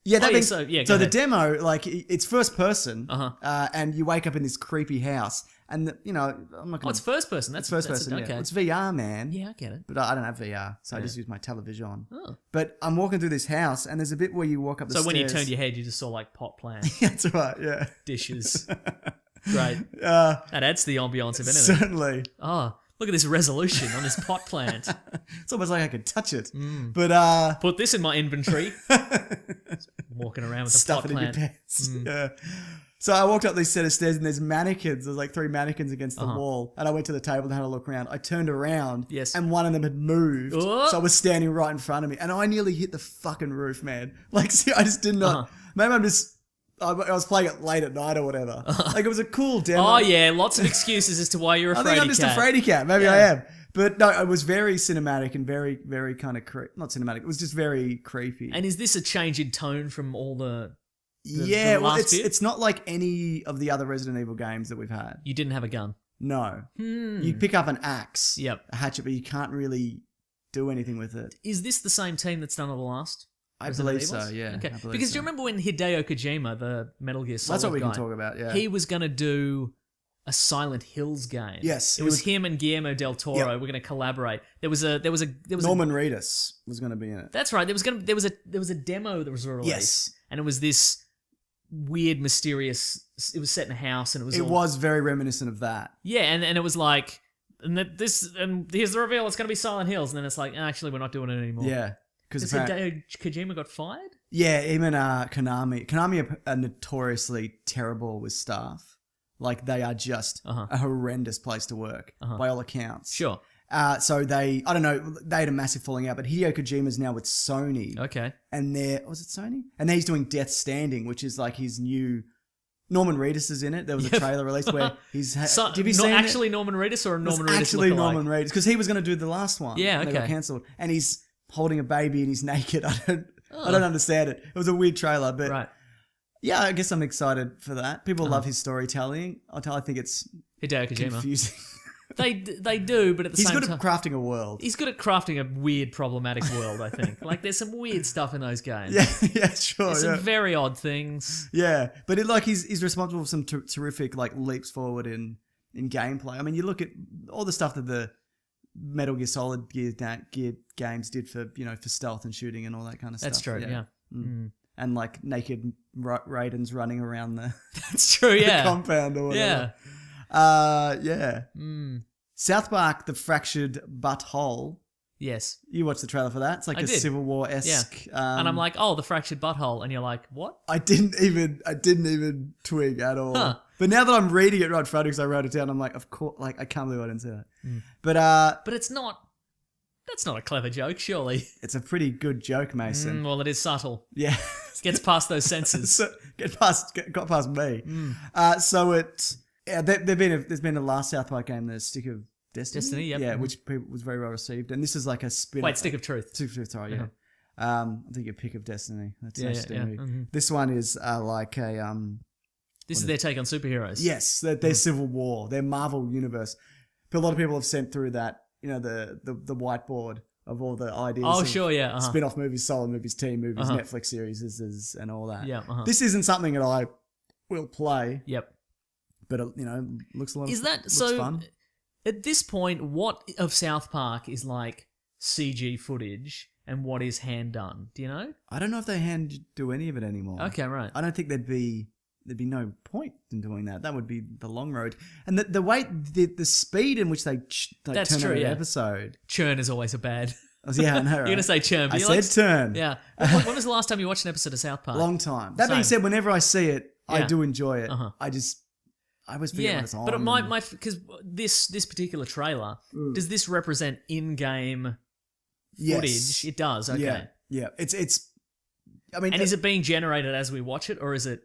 Yeah, that Oh, yeah, means, so- yeah, go so the ahead. demo, like, it's first person, Uh-huh. and you wake up in this creepy house, and I'm not Oh, going it's first person. That's first that's person. Okay. Yeah. It's VR, man. Yeah, I get it. But I don't have VR, so I Yeah. just use my television. Oh. But I'm walking through this house, and there's a bit where you walk up the So stairs. when you turned your head, you just saw like pot plant That's right, yeah. dishes. Great. Uh, That adds to the ambiance of anything. certainly. Oh, look at this resolution on this pot plant. It's almost like I could touch it. Mm. But Put this in my inventory. Walking around with a stuff pot it in your plant. pants. Yeah. So I walked up these set of stairs and there's mannequins. There's like 3 mannequins against the wall. And I went to the table and had a look around. I turned around. Yes. And one of them had moved. Oh. So I was standing right in front of me. And I nearly hit the fucking roof, man. Like, see, I just did not. Maybe I'm just. I was playing it late at night or whatever. Like, it was a cool demo. Oh yeah, lots of excuses as to why you're I afraid. think I'm just a fraidy cat. Maybe I am. But no, it was very cinematic and very, very kind of not cinematic. It was just very creepy. And is this a change in tone from all the yeah, the well, last bit? it's not like any of the other Resident Evil games that we've had. You didn't have a gun. No, you pick up an axe, Yep. a hatchet, but you can't really do anything with it. Is this the same team that's done all the last? I Resident believe so. Evils? Yeah. Okay. I believe Because so. do you remember when Hideo Kojima, the Metal Gear Solid That's what we guy, can talk about. Yeah. he was going to do a Silent Hills game. Yes, It it was was- him and Guillermo del Toro. Yep. We're going to collaborate. There was a Norman Reedus was going to be in it. That's right. There was a demo that was released. Yes. And it was this weird, mysterious. It was set in a house, and it was. It all, was very reminiscent of that. Yeah, and it was like, and here's the reveal. It's going to be Silent Hills, and then it's like, actually, we're not doing it anymore. Yeah. Because Hideo Kojima got fired. Yeah, him and Konami. Konami are notoriously terrible with staff. Like, they are just a horrendous place to work, by all accounts. Sure. So I don't know, they had a massive falling out, but Hideo Kojima's now with Sony. Okay. And was it Sony? And then he's doing Death Standing, which is like his new... Norman Reedus is in it. There was a trailer released where he's... So, have you seen actually it? Norman Reedus or a Norman It's Reedus actually lookalike? Norman Reedus, because he was going to do the last one. Yeah, and They got okay. cancelled. And he's holding a baby and he's naked. I don't understand it. It was a weird trailer, but... Right. Yeah, I guess I'm excited for that. People love his storytelling. I think it's Hideo Kojima. confusing. They do, but at the He's same good time... at crafting a world. He's good at crafting a weird, problematic world, I think. Like, there's some weird stuff in those games. Yeah, sure. There's Yeah. some very odd things. Yeah, but he's responsible for some terrific like leaps forward in gameplay. I mean, you look at all the stuff that the Metal Gear Solid Gear games did for for stealth and shooting and all that kind of That's stuff. true, yeah. And like naked Raidens running around the, That's true, yeah. compound or whatever. Yeah. Yeah. South Park: The Fractured Butthole Yes. You watched the trailer for that. It's like I a did. Civil War-esque. And I'm like, oh, the fractured butthole. And you're like, what? I didn't even twig at all. Huh. But now that I'm reading it right in front because I wrote it down, I'm like, of course, like I can't believe I didn't see that. But it's not. That's not a clever joke, surely. It's a pretty good joke, Mason. Well, it is subtle. Yeah. Gets past those senses. So, got past me. There's been a last South Park game, the Stick of Destiny. Yep. Yeah, which was very well received. And this is like a spin. Wait, Stick of Truth. Stick of Truth, sorry, yeah. I think a Pick of Destiny. That's Yeah, nice yeah, to me. mhm. This one is like a This is their take on superheroes. yes, their Civil War, their Marvel universe. But a lot of people have sent through that, the whiteboard of all the ideas. Oh, of sure, yeah. spin-off movies, solo movies, team movies, Uh-huh. Netflix series, and all that. Yeah, This isn't something that I will play, Yep. but looks a lot. Is that looks so? fun. At this point, what of South Park is like CG footage and what is hand done? Do you know? I don't know if they hand do any of it anymore. Okay, right. I don't think there'd be no point in doing that. That would be the long road. And the way the speed in which they That's turn true, out an yeah. episode. Churn is always a bad. Yeah, I know. You're gonna say churn. But I you're said turn. Yeah. When was the last time you watched an episode of South Park? Long time. That being Same. said, whenever I see it, I Yeah. do enjoy it. Uh-huh. I always forget Yeah, when it's on. but my because this particular trailer, does this represent in-game footage? Yes. It does. Okay. Yeah. It's. I mean, And is it being generated as we watch it, or is it?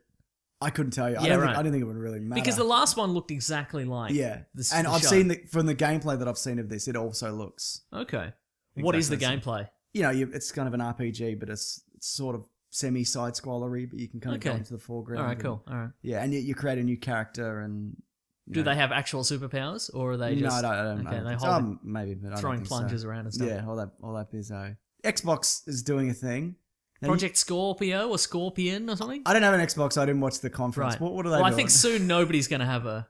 I couldn't tell you. Yeah, right. I don't think it would really matter. Because the last one looked exactly like. yeah, the and the I've show. seen from the gameplay that I've seen of this, it also looks. Okay. What is the Exactly gameplay? It's kind of an RPG, but it's sort of semi-side scrollery, but you can kind of go Okay. into the foreground. All right. and- Cool. All right. Yeah, and you create a new character and. Do they have actual superpowers, or are they just No, I don't. okay? I don't they think so. hold Maybe, but I don't throwing think so. plunges around and stuff. Yeah, all that bizzo. Xbox is doing a thing. Now, Project Scorpio or Scorpion or something. I don't have an Xbox. So I didn't watch the conference. Right. What are they well, doing? I think soon nobody's going to have an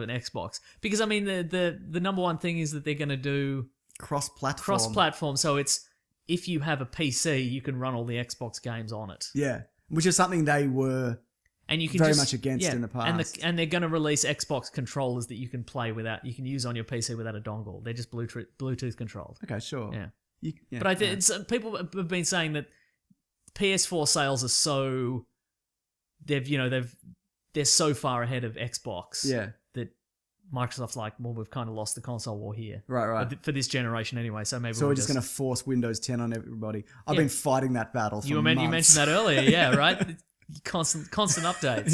Xbox because I mean the number one thing is that they're going to do cross-platform. cross-platform. So it's if you have a PC, you can run all the Xbox games on it. Yeah, which is something they were. And you can very much against in the And, past. and they're going to release Xbox controllers that you can play without, you can use on your PC without a dongle. They're just Bluetooth controlled. Okay, sure. Yeah. Yeah, But I think people have been saying that PS4 sales are so they're so far ahead of Xbox that Microsoft's like, well, we've kind of lost the console war here. Right. For this generation anyway, so maybe So we're just going to force Windows 10 on everybody. I've Yeah. been fighting that battle for you months. mentioned that earlier, yeah, right? Constant updates.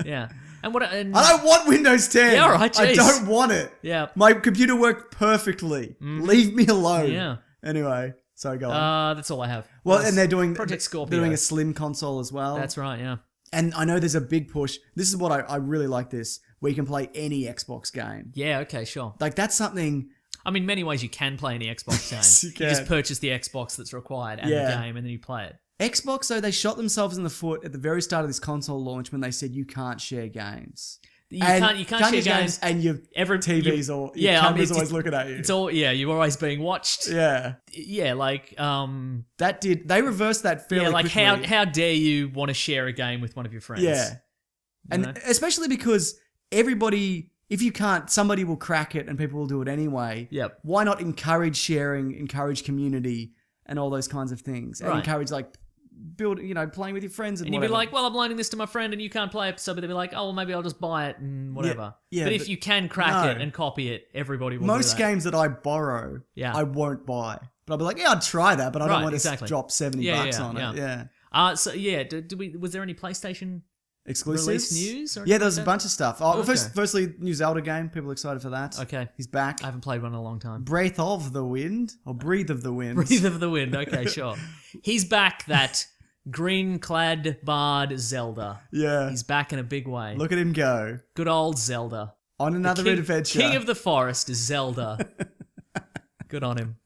Yeah. And I don't want Windows 10. Yeah, all right, I jeez. don't want it. Yeah. My computer worked perfectly. Leave me alone. Yeah. Anyway, so go on. That's all I have. Well, That's and they're doing Project Scorpio. They're doing a slim console as well. That's right, yeah. And I know there's a big push. This is what I really like this, where you can play any Xbox game. Yeah, okay, sure. Like that's something. I mean, many ways you can play any Xbox game. Yes, you just can. purchase the Xbox that's required and the Yeah. game, and then you play it. Xbox, though, they shot themselves in the foot at the very start of this console launch when they said you can't share games. You can't share use games. and your TVs or your cameras always looking at you. It's all you're always being watched. Yeah. Yeah, like They reversed that fairly like quickly. how dare you want to share a game with one of your friends? Yeah. And know? especially because everybody, if you can't, somebody will crack it and people will do it anyway. Yep. Why not encourage sharing, encourage community and all those kinds of things? And Right. encourage playing with your friends and And you'd whatever. be like, well, I'm loaning this to my friend and you can't play it, so they'd be like, oh, well, maybe I'll just buy it and whatever. Yeah, but if but you can crack no. it and copy it, everybody will Most do that. games that I borrow, Yeah. I won't buy. But I'll be like, yeah, I'd try that, but I don't Right, want to exactly. drop $70 on it. Yeah. So yeah, was there any PlayStation Exclusives? release news? Or Yeah, there's a anything like bunch of stuff. Oh, Okay. firstly, new Zelda game. People are excited for that. Okay. He's back. that? I haven't played one in a long time. Breath of the Wind, or Breathe of the Wind. Breathe of the Wind. Okay, sure. He's back, that green-clad bard Zelda. Yeah. He's back in a big way. Look at him go. Good old Zelda. On another King, adventure. King of the Forest is Zelda. Good on him.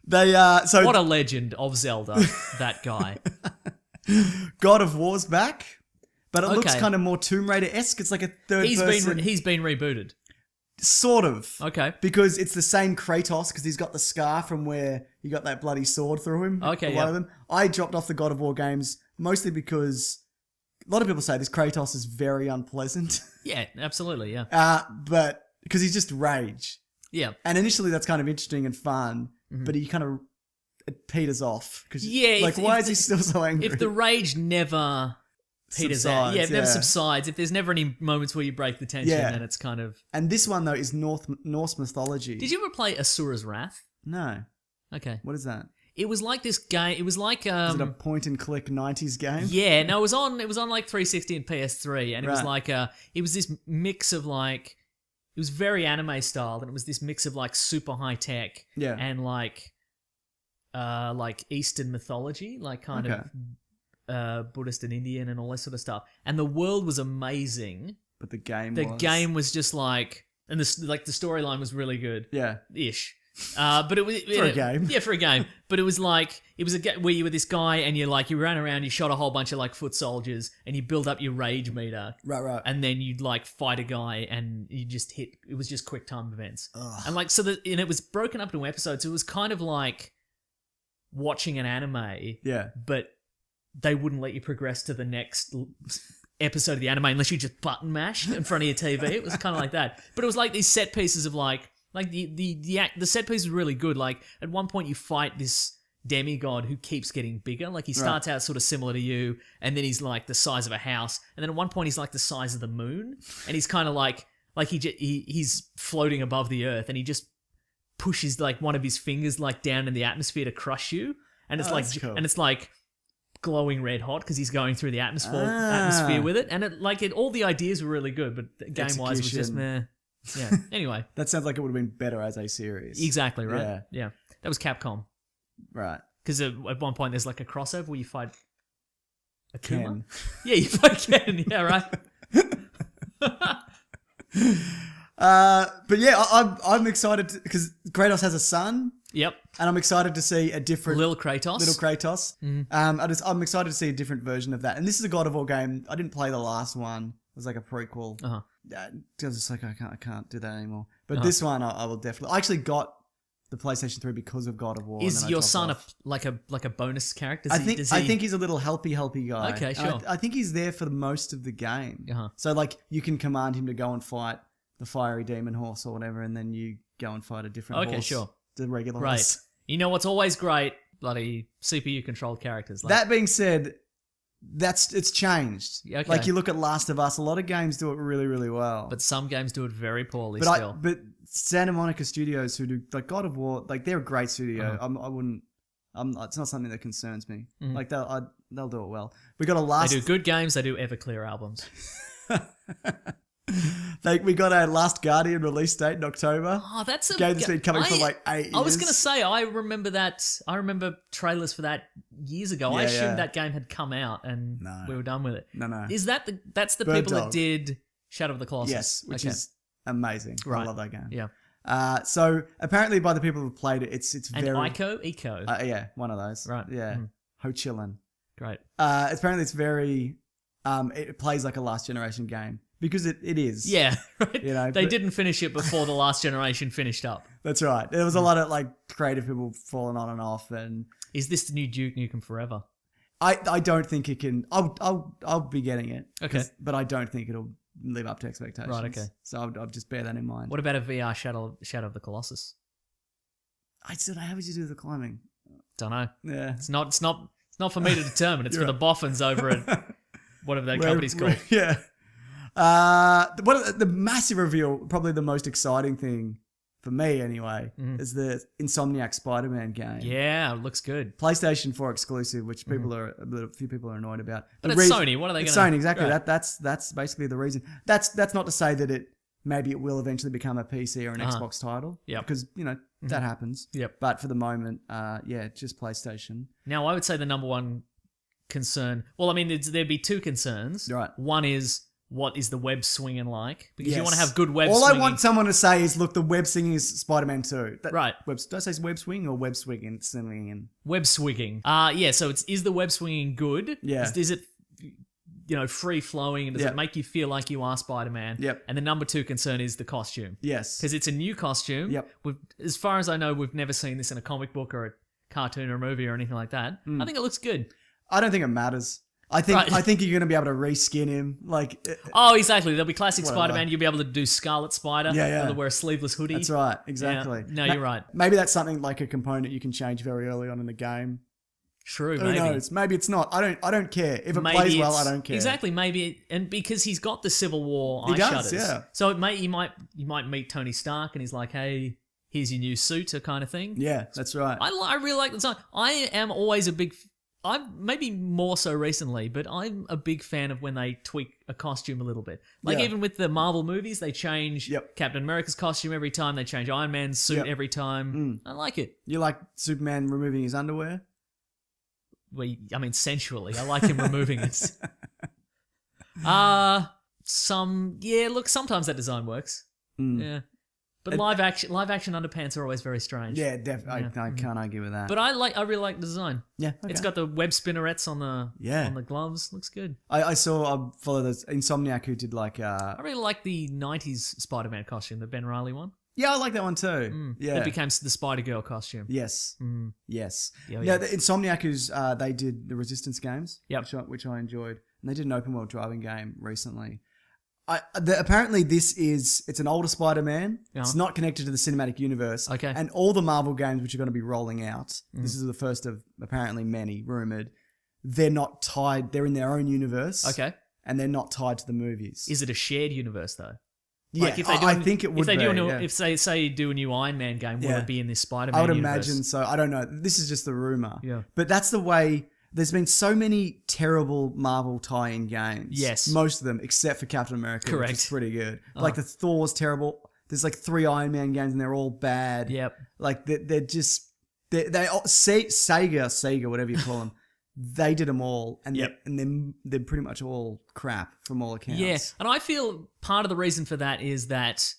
So What a legend of Zelda, that guy. God of War's back, but it looks Okay. kind of more Tomb Raider-esque. It's like a third person. He's been rebooted. Sort of. Okay. Because it's the same Kratos, because he's got the scar from where he got that bloody sword through him. Okay, One of them. I dropped off the God of War games mostly because a lot of people say this Kratos is very unpleasant. Yeah, absolutely, yeah. But because he's just rage. Yeah. And initially that's kind of interesting and fun, but he kind of it peters off because why is he still so angry? If the rage never peters out, it never subsides. If there's never any moments where you break the tension, then it's kind of. And this one though is Norse mythology. Did you ever play Asura's Wrath? No. Okay. What is that? It was like this game. It was like Is it a point and click 90s game? Yeah, no, it was on like 360 and PS3, and it was like it was this mix of like it was very anime styled, and it was this mix of like super high tech and like Eastern mythology, like kind of Buddhist and Indian and all that sort of stuff. And the world was amazing, but the game was just like, and the storyline was really good, ish. But it was for a game. Yeah, for a game. But it was a game where you were this guy and you ran around, you shot a whole bunch of like foot soldiers, and you build up your rage meter. Right. And then you'd like fight a guy, and you just hit. It was just quick time events. Ugh. And like and it was broken up into episodes. So it was kind of like watching an anime. Yeah. But they wouldn't let you progress to the next episode of the anime unless you just button mash in front of your TV. It was kind of like that. But it was like these set pieces of like the set piece was really good. Like at one point you fight this demigod who keeps getting bigger. Like he starts out sort of similar to you, and then he's like the size of a house, and then at one point he's like the size of the moon, and he's kind of like he's floating above the earth, and he just pushes like one of his fingers like down in the atmosphere to crush you, and it's it's like glowing red hot because he's going through the atmosphere with it, and all the ideas were really good, but game wise was just meh. Yeah. Anyway, that sounds like it would have been better as a series. Exactly right. Yeah. That was Capcom. Right. Because at one point there's like a crossover where you fight a Ken. Yeah, you fight Ken. Yeah, right. But yeah, I'm excited because Kratos has a son. Yep. And I'm excited to see a different Little Kratos. I'm excited to see a different version of that. And this is a God of War game. I didn't play the last one. It was like a prequel. Because it's like I can't do that anymore. But this one I will definitely. I actually got the PlayStation 3 because of God of War. Is your son like a bonus character? I think he's a little helpy guy. Okay, sure. I think he's there for most of the game. So like you can command him to go and fight the fiery demon horse or whatever, and then you go and fight a different horse. Okay, sure. The regular right. horse. You know what's always great? Bloody CPU controlled characters. That being said, it's changed. Okay. Like you look at Last of Us, a lot of games do it really, really well. But some games do it very poorly still. But Santa Monica Studios, who do like God of War, like they're a great studio. It's not something that concerns me. Like they'll do it well. We got a They do good games. They do Everclear albums. We got a Last Guardian release date in October. Oh, that's a game that's been coming for like 8 years. I was going to say, I remember that. I remember trailers for that years ago. I assumed that game had come out and we were done with it. No. Is that's the Bird people Dog. that did Shadow of the Colossus? Yes, which is amazing. Right. I love that game. Yeah. So apparently by the people who played it, it's and very... Eco? Yeah, one of those. Right. Yeah. Hoechlin. Great. Apparently it's very... it plays like a last generation game. Because it is. Yeah, right. You know, they didn't finish it before the last generation finished up. That's right. There was a lot of like creative people falling on and off. And is this the new Duke Nukem Forever? I don't think it can. I'll be getting it. Okay. But I don't think it'll live up to expectations. Right. Okay. So I'll just bear that in mind. What about a VR Shadow of the Colossus? I said, how would you do the climbing? Don't know. Yeah. It's not for me to determine. It's for the boffins over at whatever that company's called. Yeah. The massive reveal, probably the most exciting thing for me anyway, is the Insomniac Spider-Man game. Yeah, it looks good. PlayStation 4 exclusive, which a few people are annoyed about. But it's Sony. What are they going to do? It's Sony, exactly. Right. That's basically the reason. That's not to say that maybe it will eventually become a PC or an Xbox title. Yeah. Because, that happens. Yep. But for the moment, just PlayStation. Now, I would say the number one concern, well, I mean, there'd be two concerns. Right. One is, what is the web swinging like? Because you Yes. want to have good web All swinging. I want someone to say is, look, the web swinging is Spider-Man 2. Right. Did I say web swing or web swinging? Swinging. Web swinging. Yeah, so is the web swinging good? Yeah. Is it, free flowing, and does it make you feel like you are Spider-Man? Yep. And the number two concern is the costume. Yes. Because it's a new costume. Yep. As far as I know, we've never seen this in a comic book or a cartoon or a movie or anything like that. I think it looks good. I don't think it matters. I think Right. I think you're going to be able to reskin him. Like, Oh, exactly. There'll be classic Whatever. Spider-Man. You'll be able to do Scarlet Spider. Yeah, yeah. They'll wear a sleeveless hoodie. that's right. Exactly. No, you're right. Maybe that's something like a component you can change very early on in the game. True, Who maybe. knows? Maybe it's not. I don't care. If it Maybe plays well, I it's- don't care. Exactly, maybe, and because he's got the Civil War He eye does, shutters, yeah. so you might meet Tony Stark, and he's like, "Hey, here's your new suit," or kind of thing. Yeah, that's right. I really like the design. I am always a big. I'm maybe more so recently, but I'm a big fan of when they tweak a costume a little bit. Like Yeah. even with the Marvel movies, they change Yep. Captain America's costume every time. They change Iron Man's suit Yep. every time. I like it. You like Superman removing his underwear? I mean, sensually, I like him removing it. Look, sometimes that design works. Yeah, but live action underpants are always very strange. Yeah, definitely. I can't argue with that. But I really like the design. yeah, okay. It's got the web spinnerets on Yeah. the gloves. Looks good. I follow this Insomniac who did like I really like the '90s Spider-Man costume, the Ben Reilly one. yeah, I like that one too. Yeah. It became the Spider-Girl costume. Yes. Yes. Yeah, Yeah, yeah. the Insomniac who's they did the Resistance games, Yep. which I enjoyed. And they did an open world driving game recently. Apparently it's an older Spider-Man. Yeah. It's not connected to the cinematic universe. Okay. And all the Marvel games which are going to be rolling out, this is the first of apparently many rumored, they're not tied, they're in their own universe. Okay. And they're not tied to the movies. Is it a shared universe though? Yeah, Like if they I think it would if they do be, a new, yeah. if they say do a new Iron Man game, will Yeah. it be in this Spider-Man I would universe? imagine so. I don't know. This is just the rumor. Yeah. But that's the way. There's been so many terrible Marvel tie-in games. Yes. Most of them, except for Captain America, which Correct. is pretty good. Like the Thor's terrible. There's like 3 Iron Man games and they're all bad. Yep. Like they're just Sega, whatever you call them. They did them all, and Yep. they're pretty much all crap from all accounts. Yeah, and I feel part of the reason for that is that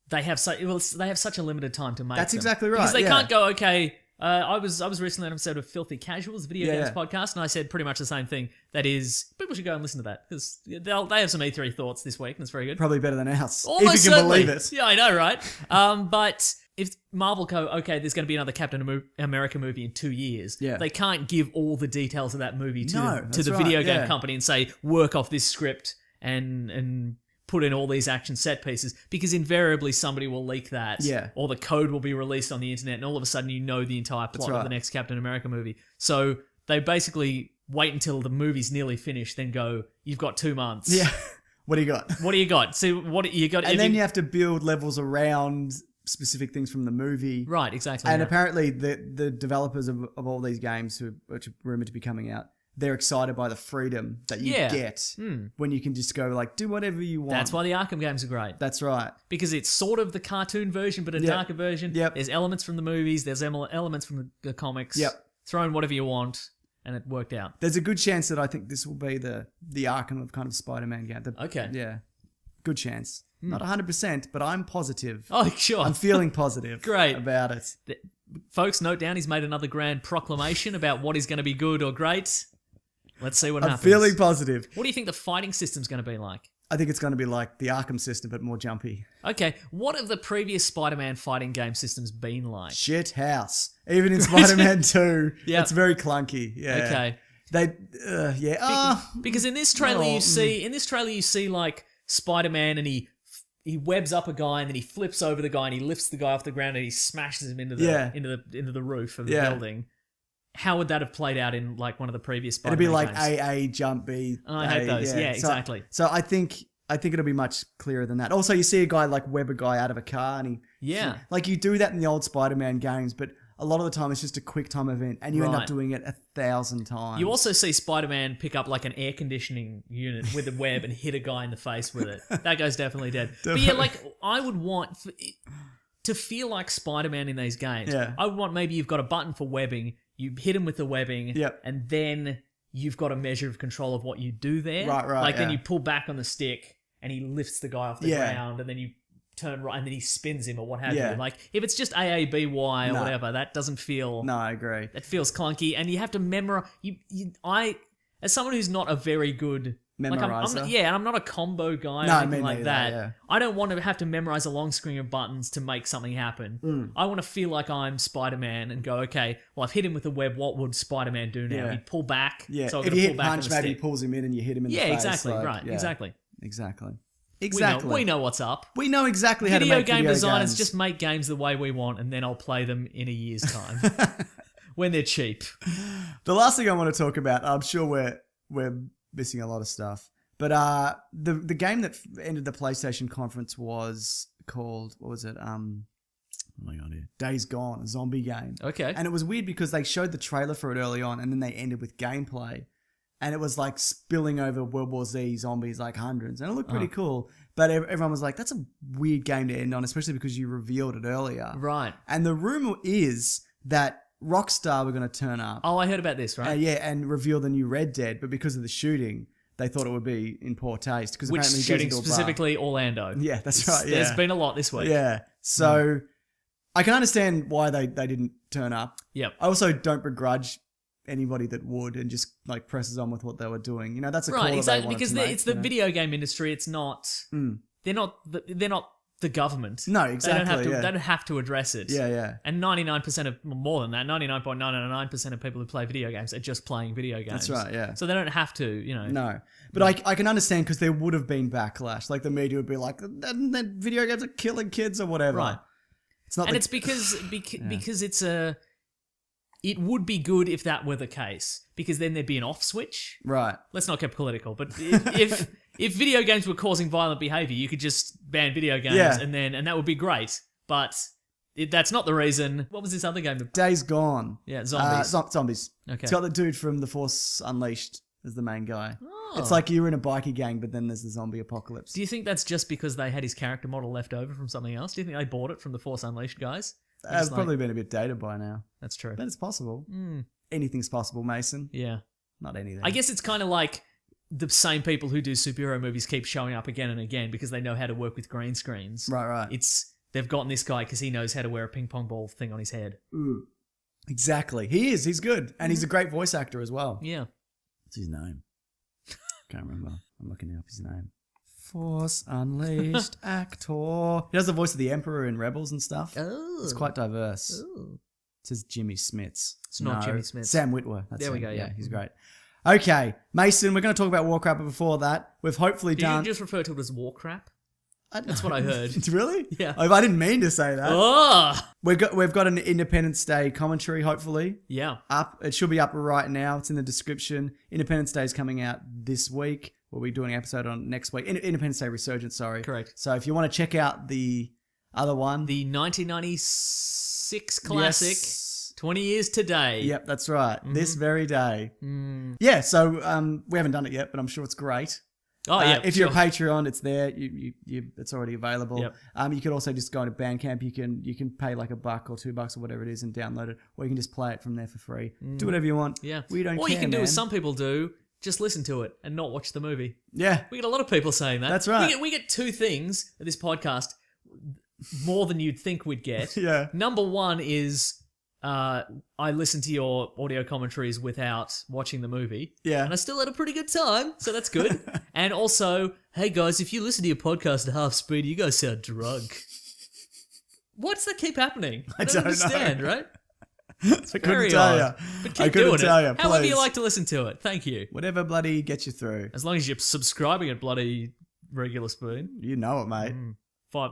they have such a limited time to make. That's them. exactly right, Because they yeah. can't go, okay. I was recently on an episode of Filthy Casuals, video Yeah, games yeah. podcast, and I said pretty much the same thing. That is, people should go and listen to that because they have some E3 thoughts this week, and it's very good. Probably better than ours, Almost if you can certainly. believe it. Yeah, I know, right? But if Marvel go, okay, there's going to be another Captain America movie in 2 years, Yeah. they can't give all the details of that movie to, No, to that's the right, video game yeah. company and say, work off this script and put in all these action set pieces, because invariably somebody will leak that, Yeah. or the code will be released on the internet, and all of a sudden you know the entire plot of right. the next Captain America movie. So they basically wait until the movie's nearly finished, then go, you've got 2 months. Yeah. What do you got? What do you got? So what you got? And then you have to build levels around specific things from the movie. right, exactly. And yeah. apparently the developers of all these games which are rumored to be coming out, they're excited by the freedom that you Yeah. get when you can just go like, do whatever you want. That's why the Arkham games are great. That's right. Because it's sort of the cartoon version, but a Yep. darker version. Yep. There's elements from the movies, there's elements from the comics. Yep. Throw in whatever you want, and it worked out. There's a good chance that I think this will be the Arkham of kind of Spider-Man game. Okay. Yeah. Good chance. Not 100%, but I'm positive. Oh, sure. I'm feeling positive Great. about it. Folks, note down, he's made another grand proclamation about what is going to be good or great. Let's see what I'm happens. feeling positive. What do you think the fighting system's going to be like? I think it's going to be like the Arkham system, but more jumpy. Okay, what have the previous Spider-Man fighting game systems been like? Shit house. Even in Spider-Man 2, Yep. it's very clunky. Yeah. Okay. Yeah. Because in this trailer no, you see like Spider-Man, and he webs up a guy, and then he flips over the guy, and he lifts the guy off the ground, and he smashes him into the Yeah. into the roof of the Yeah. building. How would that have played out in like one of the previous It'd Spider-Man be like games? AA, jump B. I hate those. Yeah, So- exactly. So I think it'll be much clearer than that. Also, you see a guy like web a guy out of a car, and he Yeah. like you do that in the old Spider-Man games, but a lot of the time it's just a quick time event, and you end Right. up doing it 1,000 times. You also see Spider-Man pick up like an air conditioning unit with a web and hit a guy in the face with it. That guy's definitely dead. But yeah, like I would want to feel like Spider-Man in these games. Yeah. I would want maybe you've got a button for webbing, you hit him with the webbing, Yep. and then you've got a measure of control of what you do there. Right, Like then yeah. you pull back on the stick and he lifts the guy off the Yeah. ground, and then you turn right and then he spins him or what have Yeah. you. Like if it's just AABY or No. whatever, that doesn't feel... No, I agree. That feels clunky, and you have to memorize. I, as someone who's not a very good memorizer. And I'm not a combo guy or No, anything me like neither, that. yeah. I don't want to have to memorize a long string of buttons to make something happen. I want to feel like I'm Spider-Man and go, okay, well, I've hit him with a web. What would Spider-Man do now? Yeah. He'd pull back. Yeah, So I'm if gonna you pull hit back punch, on the maybe he stick. pulls him in and you hit him in the face. Exactly. like, Right. yeah. Exactly. Exactly. We know what's up. We know exactly how to Video make game video designers games. just make games the way we want, and then I'll play them in a year's time when they're cheap. The last thing I want to talk about, I'm sure we're missing a lot of stuff, but the game that ended the PlayStation conference was called, what was it? Oh my god, Days Gone, a zombie game. Okay. And it was weird because they showed the trailer for it early on, and then they ended with gameplay, and it was like spilling over World War Z zombies, like hundreds, and it looked pretty cool. But everyone was like, "That's a weird game to end on," especially because you revealed it earlier. Right. And the rumor is that Rockstar were going to turn up. Oh, I heard about this, right? Yeah, and reveal the new Red Dead, but because of the shooting, they thought it would be in poor taste. Because Which apparently he goes shooting into a bar. specifically Orlando. Yeah, that's right. Yeah. There's been a lot this week. Yeah. So I can understand why they didn't turn up. Yep. I also don't begrudge anybody that would and just like presses on with what they were doing. You know, that's a call Right, that exactly. they wanted Because to make, it's the you know? video game industry. It's not. They're not the government. No, They exactly. They don't have to address it. Yeah, yeah. And 99% of more than that, 99.999% of people who play video games are just playing video games. That's right, yeah. So they don't have to, you know. No. But I can understand because there would have been backlash. Like the media would be like, that video games are killing kids or whatever. Right. It's not And the- it's because it's a. It would be good if that were the case, because then there'd be an off switch. Right. Let's not get political, but if video games were causing violent behavior, you could just ban video games, Yeah. and that would be great. But that's not the reason. What was this other game? Days Gone. Yeah, zombies. Zombies. Okay. It's got the dude from The Force Unleashed as the main guy. Oh. It's like you're in a bikie gang, but then there's the zombie apocalypse. Do you think that's just because they had his character model left over from something else? Do you think they bought it from the Force Unleashed guys? It's probably been a bit dated by now. That's true. But it's possible. Anything's possible, Mason. Yeah. Not anything. I guess it's kind of like the same people who do superhero movies keep showing up again and again because they know how to work with green screens. Right. They've gotten this guy because he knows how to wear a ping pong ball thing on his head. Exactly. He is. He's good. And he's a great voice actor as well. Yeah. What's his name? Can't remember. I'm looking up his name. Force Unleashed actor. He does the voice of the Emperor in Rebels and stuff. Oh. It's quite diverse. Ooh. It says Jimmy Smits. It's not Jimmy Smits. Sam Witwer. That's There we him. go, yeah. He's great. Okay, Mason, we're going to talk about Warcraft, but before that, we've hopefully Did done... you just refer to it as war crap? That's what I heard. Really? Yeah. Oh, I didn't mean to say that. Oh! We've got an Independence Day commentary, hopefully. Yeah. Up. It should be up right now. It's in the description. Independence Day is coming out this week. We'll be doing an episode on next week. Independence Day Resurgence, sorry. Correct. So if you want to check out the other one. The 1996 classic, Yes. 20 years today. Yep, that's right. This very day. Mm. Yeah, so we haven't done it yet, but I'm sure it's great. Oh, yeah. If you're a Patreon, it's there. It's already available. Yep. You could also just go to Bandcamp. You can pay like $1 or $2 or whatever it is and download it, or you can just play it from there for free. Do whatever you want. Yeah. We don't All care, you can do man. is some people do, just listen to it and not watch the movie. Yeah. We get a lot of people saying that. That's right. We get two things at this podcast, more than you'd think we'd get. Yeah. Number one is I listen to your audio commentaries without watching the movie. Yeah. And I still had a pretty good time, so that's good. And also, hey guys, if you listen to your podcast at half speed, you guys sound drunk. What's that keep happening? I don't understand, know. right? I Very couldn't tell odd. you. But I keep couldn't doing tell it. you. However you please. like to listen to it. Thank you. Whatever bloody gets you through. As long as you're subscribing at bloody regular speed. You know it, mate.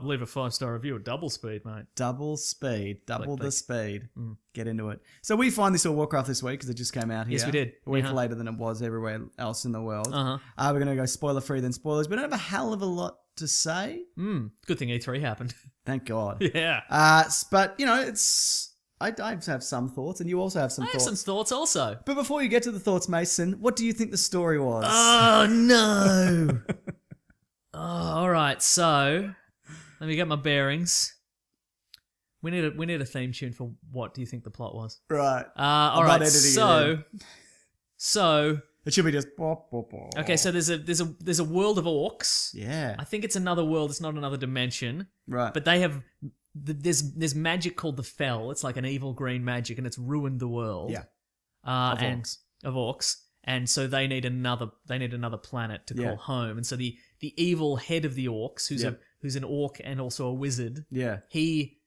Leave a 5-star review at double speed, mate. Double speed. Double Click. the speed. Get into it. So we finally saw Warcraft this week because it just came out here. Yes, we did. A week Uh-huh. later than it was everywhere else in the world. Uh-huh. We're going to go spoiler free then spoilers. We don't have a hell of a lot to say. Good thing E3 happened. Thank God. Yeah. But, you know, it's... I have some thoughts, and you also have some I have thoughts. some thoughts also. But before you get to the thoughts, Mason, what do you think the story was? Oh, no. All right. So, let me get my bearings. We need a theme tune for what do you think the plot was? Right. All I'm not right. editing it So, It should be just... bop, bop, bop. okay. So there's a world of orcs. Yeah. I think it's another world. It's not another dimension. Right. But they have there's magic called the Fel. It's like an evil green magic, and it's ruined the world. Yeah. Of orcs. Of orcs. and so they need another planet to call home. And so the evil head of the orcs, who's an orc and also a wizard, Yeah. he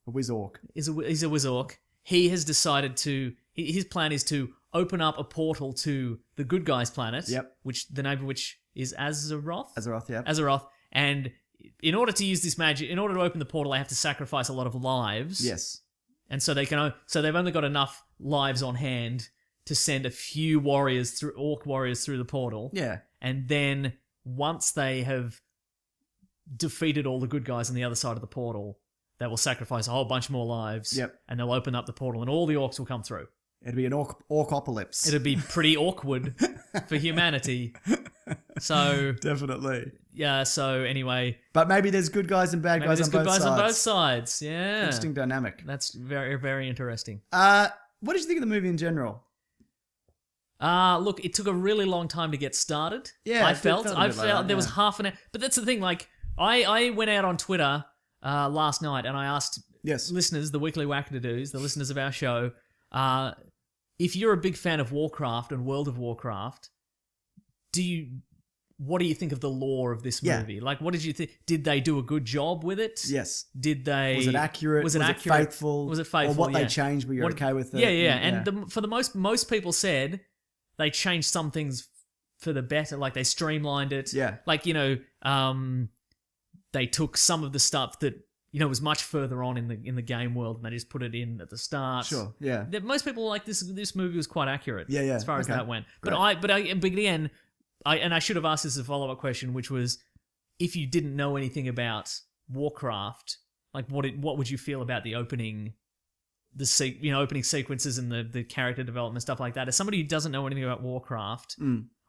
A Wiz-Orc. he's a wizorc. He has decided to. His plan is to open up a portal to the good guys' planet. Yep. Which the name of which is Azeroth. Azeroth, yeah. Azeroth, and in order to use this magic, in order to open the portal, they have to sacrifice a lot of lives. Yes. And so they've only got enough lives on hand to send a few orc warriors through the portal. Yeah. And then once they have defeated all the good guys on the other side of the portal, they will sacrifice a whole bunch more lives. Yep. And they'll open up the portal and all the orcs will come through. It'd be an orcopolis. It'd be pretty awkward for humanity. So Definitely. yeah, so anyway. But maybe there's good guys and bad guys on both sides. There's good guys on both sides, yeah. Interesting dynamic. That's very, very interesting. What did you think of the movie in general? Look, it took a really long time to get started. Yeah, I it felt felt a bit like that, there was yeah. half an hour. But that's the thing, like, I went out on Twitter last night and I asked listeners, the weekly wackadoos, the listeners of our show, if you're a big fan of Warcraft and World of Warcraft, what do you think of the lore of this movie? Yeah. Like, what did you think? Did they do a good job with it? Yes. Did they? Was it accurate? Was it faithful? Was it faithful? Or what they changed? Were you okay with it? Yeah. And for the most people said they changed some things for the better. Like they streamlined it. Yeah. Like they took some of the stuff that was much further on in the game world, and they just put it in at the start. Sure. Yeah. Most people were like this movie was quite accurate. Yeah. As far as that went, but again. I should have asked this as a follow-up question, which was, if you didn't know anything about Warcraft, like what would you feel about the opening sequences and the character development, stuff like that? As somebody who doesn't know anything about Warcraft,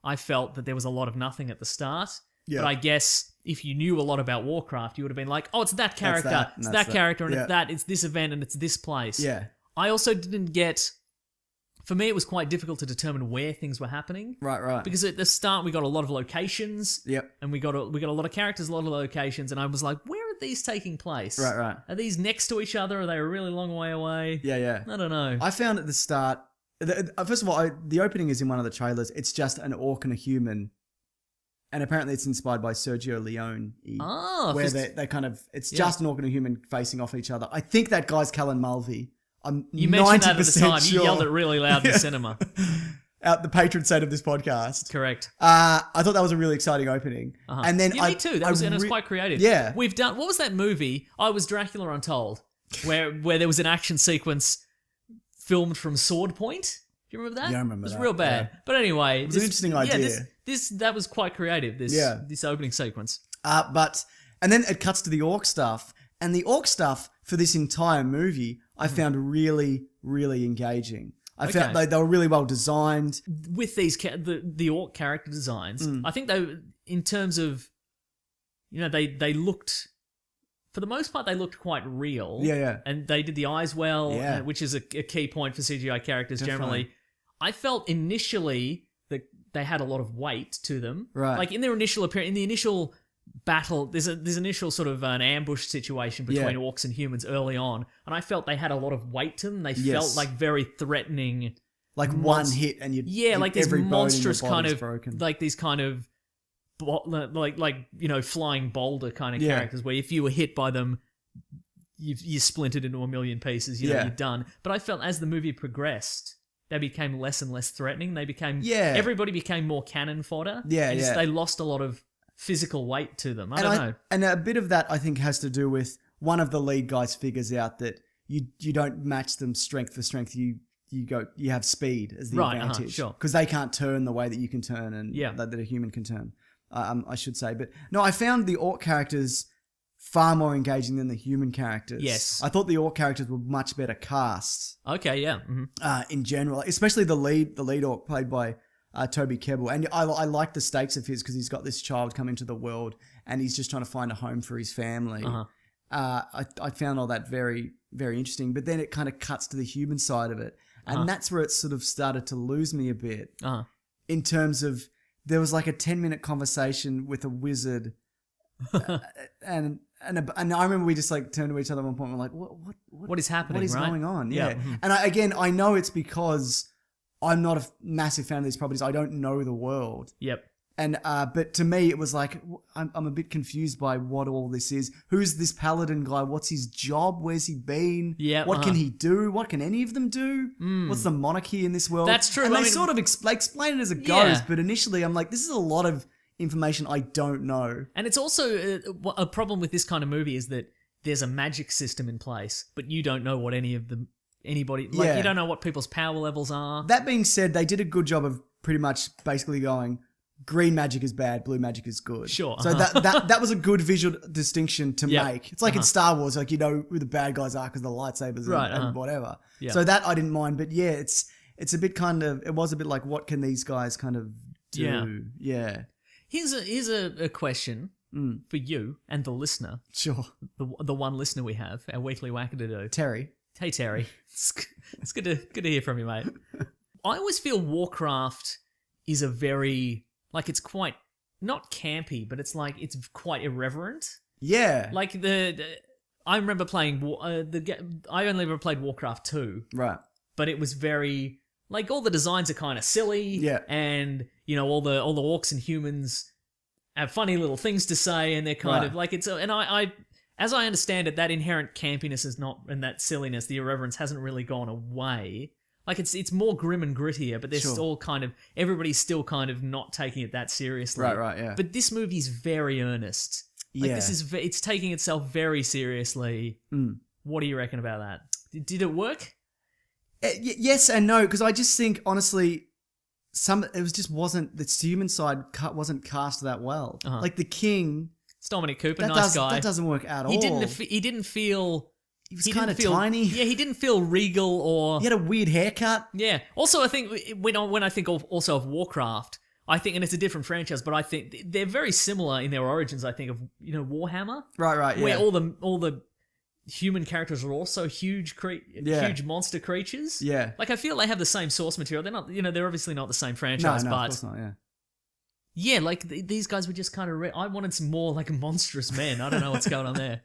I felt that there was a lot of nothing at the start. Yeah. But I guess if you knew a lot about Warcraft, you would have been like, oh, it's that character, it's that character, and it's this event, and it's this place. Yeah. I also didn't get... For me, it was quite difficult to determine where things were happening. Right. Because at the start, we got a lot of locations. Yep. And we got a lot of characters, a lot of locations, and I was like, where are these taking place? Right. Are these next to each other? Are they a really long way away? Yeah. I don't know. I found at the start, first of all, the opening is in one of the trailers. It's just an orc and a human. And apparently it's inspired by Sergio Leone. Where they kind of, it's just an orc and a human facing off each other. I think that guy's Callan Mulvey. You mentioned that at the time. Sure. You yelled it really loud in the cinema. Out the patron saint of this podcast. Correct. I thought that was a really exciting opening. And then me too. It was quite creative. Yeah. We've done. What was that movie? I was Dracula Untold, where there was an action sequence filmed from sword point. Do you remember that? Yeah, I remember that. It was real bad. Yeah. But anyway, it was an interesting idea. That was quite creative. This opening sequence. And then it cuts to the orc stuff, and the orc stuff for this entire movie I found really, really engaging. I felt they were really well designed. With these the orc character designs, I think they, in terms of, they looked, for the most part, they looked quite real. Yeah. And they did the eyes well, which is a key point for CGI characters generally. I felt initially that they had a lot of weight to them. Right. Like in their initial appearance, in the initial battle, there's initial sort of an ambush situation between orcs and humans early on, and I felt they had a lot of weight to them. They felt like very threatening, like one hit and you like these monstrous kind of broken. Like these kind of flying boulder kind of characters where if you were hit by them, you splintered into a million pieces. You're done. But I felt as the movie progressed, they became less and less threatening. They became everybody became more cannon fodder. They lost a lot of physical weight to them. I don't know. And a bit of that, I think, has to do with one of the lead guys figures out that you don't match them strength for strength. You have speed as the advantage. Sure. Because they can't turn the way that you can turn and that a human can turn, I should say. But no, I found the orc characters far more engaging than the human characters. Yes. I thought the orc characters were much better cast. Okay, yeah. Mm-hmm. In general, especially the lead orc played by Toby Kebbell. And I like the stakes of his because he's got this child come into the world and he's just trying to find a home for his family. I found all that very, very interesting. But then it kind of cuts to the human side of it. And that's where it sort of started to lose me a bit. In terms of, there was like a 10-minute conversation with a wizard. and I remember we just like turned to each other at one point and we're like, what is happening? What is right? going on? Yeah. And I know it's because I'm not a massive fan of these properties. I don't know the world. Yep. And but to me, it was like I'm a bit confused by what all this is. Who's this paladin guy? What's his job? Where's he been? Yeah, What can he do? What can any of them do? What's the monarchy in this world? That's true. And I they mean- sort of explain it as it Yeah. goes. But initially, I'm like, this is a lot of information I don't know. And it's also a problem with this kind of movie is that there's a magic system in place, but you don't know what anybody like. Yeah. You don't know what people's power levels are. That being said, they did a good job of pretty much basically going, green magic is bad, blue magic is good. Sure. So that was a good visual distinction to Yeah. make. It's like in Star Wars, like you know who the bad guys are because the lightsabers Right, and whatever. Yeah. So that I didn't mind, but yeah, it's a bit kind of, it was a bit like, what can these guys kind of do? Yeah. Here's a question for you and the listener, Sure. the one listener we have, our weekly wackadoo. Terry. Hey Terry, it's good to hear from you, mate. I always feel Warcraft is a very like it's quite not campy, but it's like it's quite irreverent. Yeah. Like I remember playing I only ever played Warcraft 2, Right. but it was very like all the designs are kind of silly, Yeah. and you know all the orcs and humans have funny little things to say, and they're kind Right. of like it's and I as I understand it, that inherent campiness is not, and that silliness, the irreverence hasn't really gone away. Like it's more grim and grittier, but there's Sure. all kind of everybody's still kind of not taking it that seriously. Right, yeah. But this movie's very earnest. Like Yeah. this is it's taking itself very seriously. What do you reckon about that? Did it work? Yes and no, because I just think honestly, wasn't the human side wasn't cast that well. Like the king, It's Dominic Cooper, nice guy. That doesn't work at all. He didn't feel. He was kind of tiny. Yeah, he didn't feel regal or. He had a weird haircut. Yeah. Also, I think when I think also of Warcraft, I think, and it's a different franchise, but I think they're very similar in their origins. I think of Warhammer, Right, yeah. where all the human characters are also huge monster creatures. Yeah. Like I feel they have the same source material. They're not, they're obviously not the same No, franchise, of but course not, yeah. yeah, like these guys were just kind of. I wanted some more like monstrous men. I don't know what's going on there.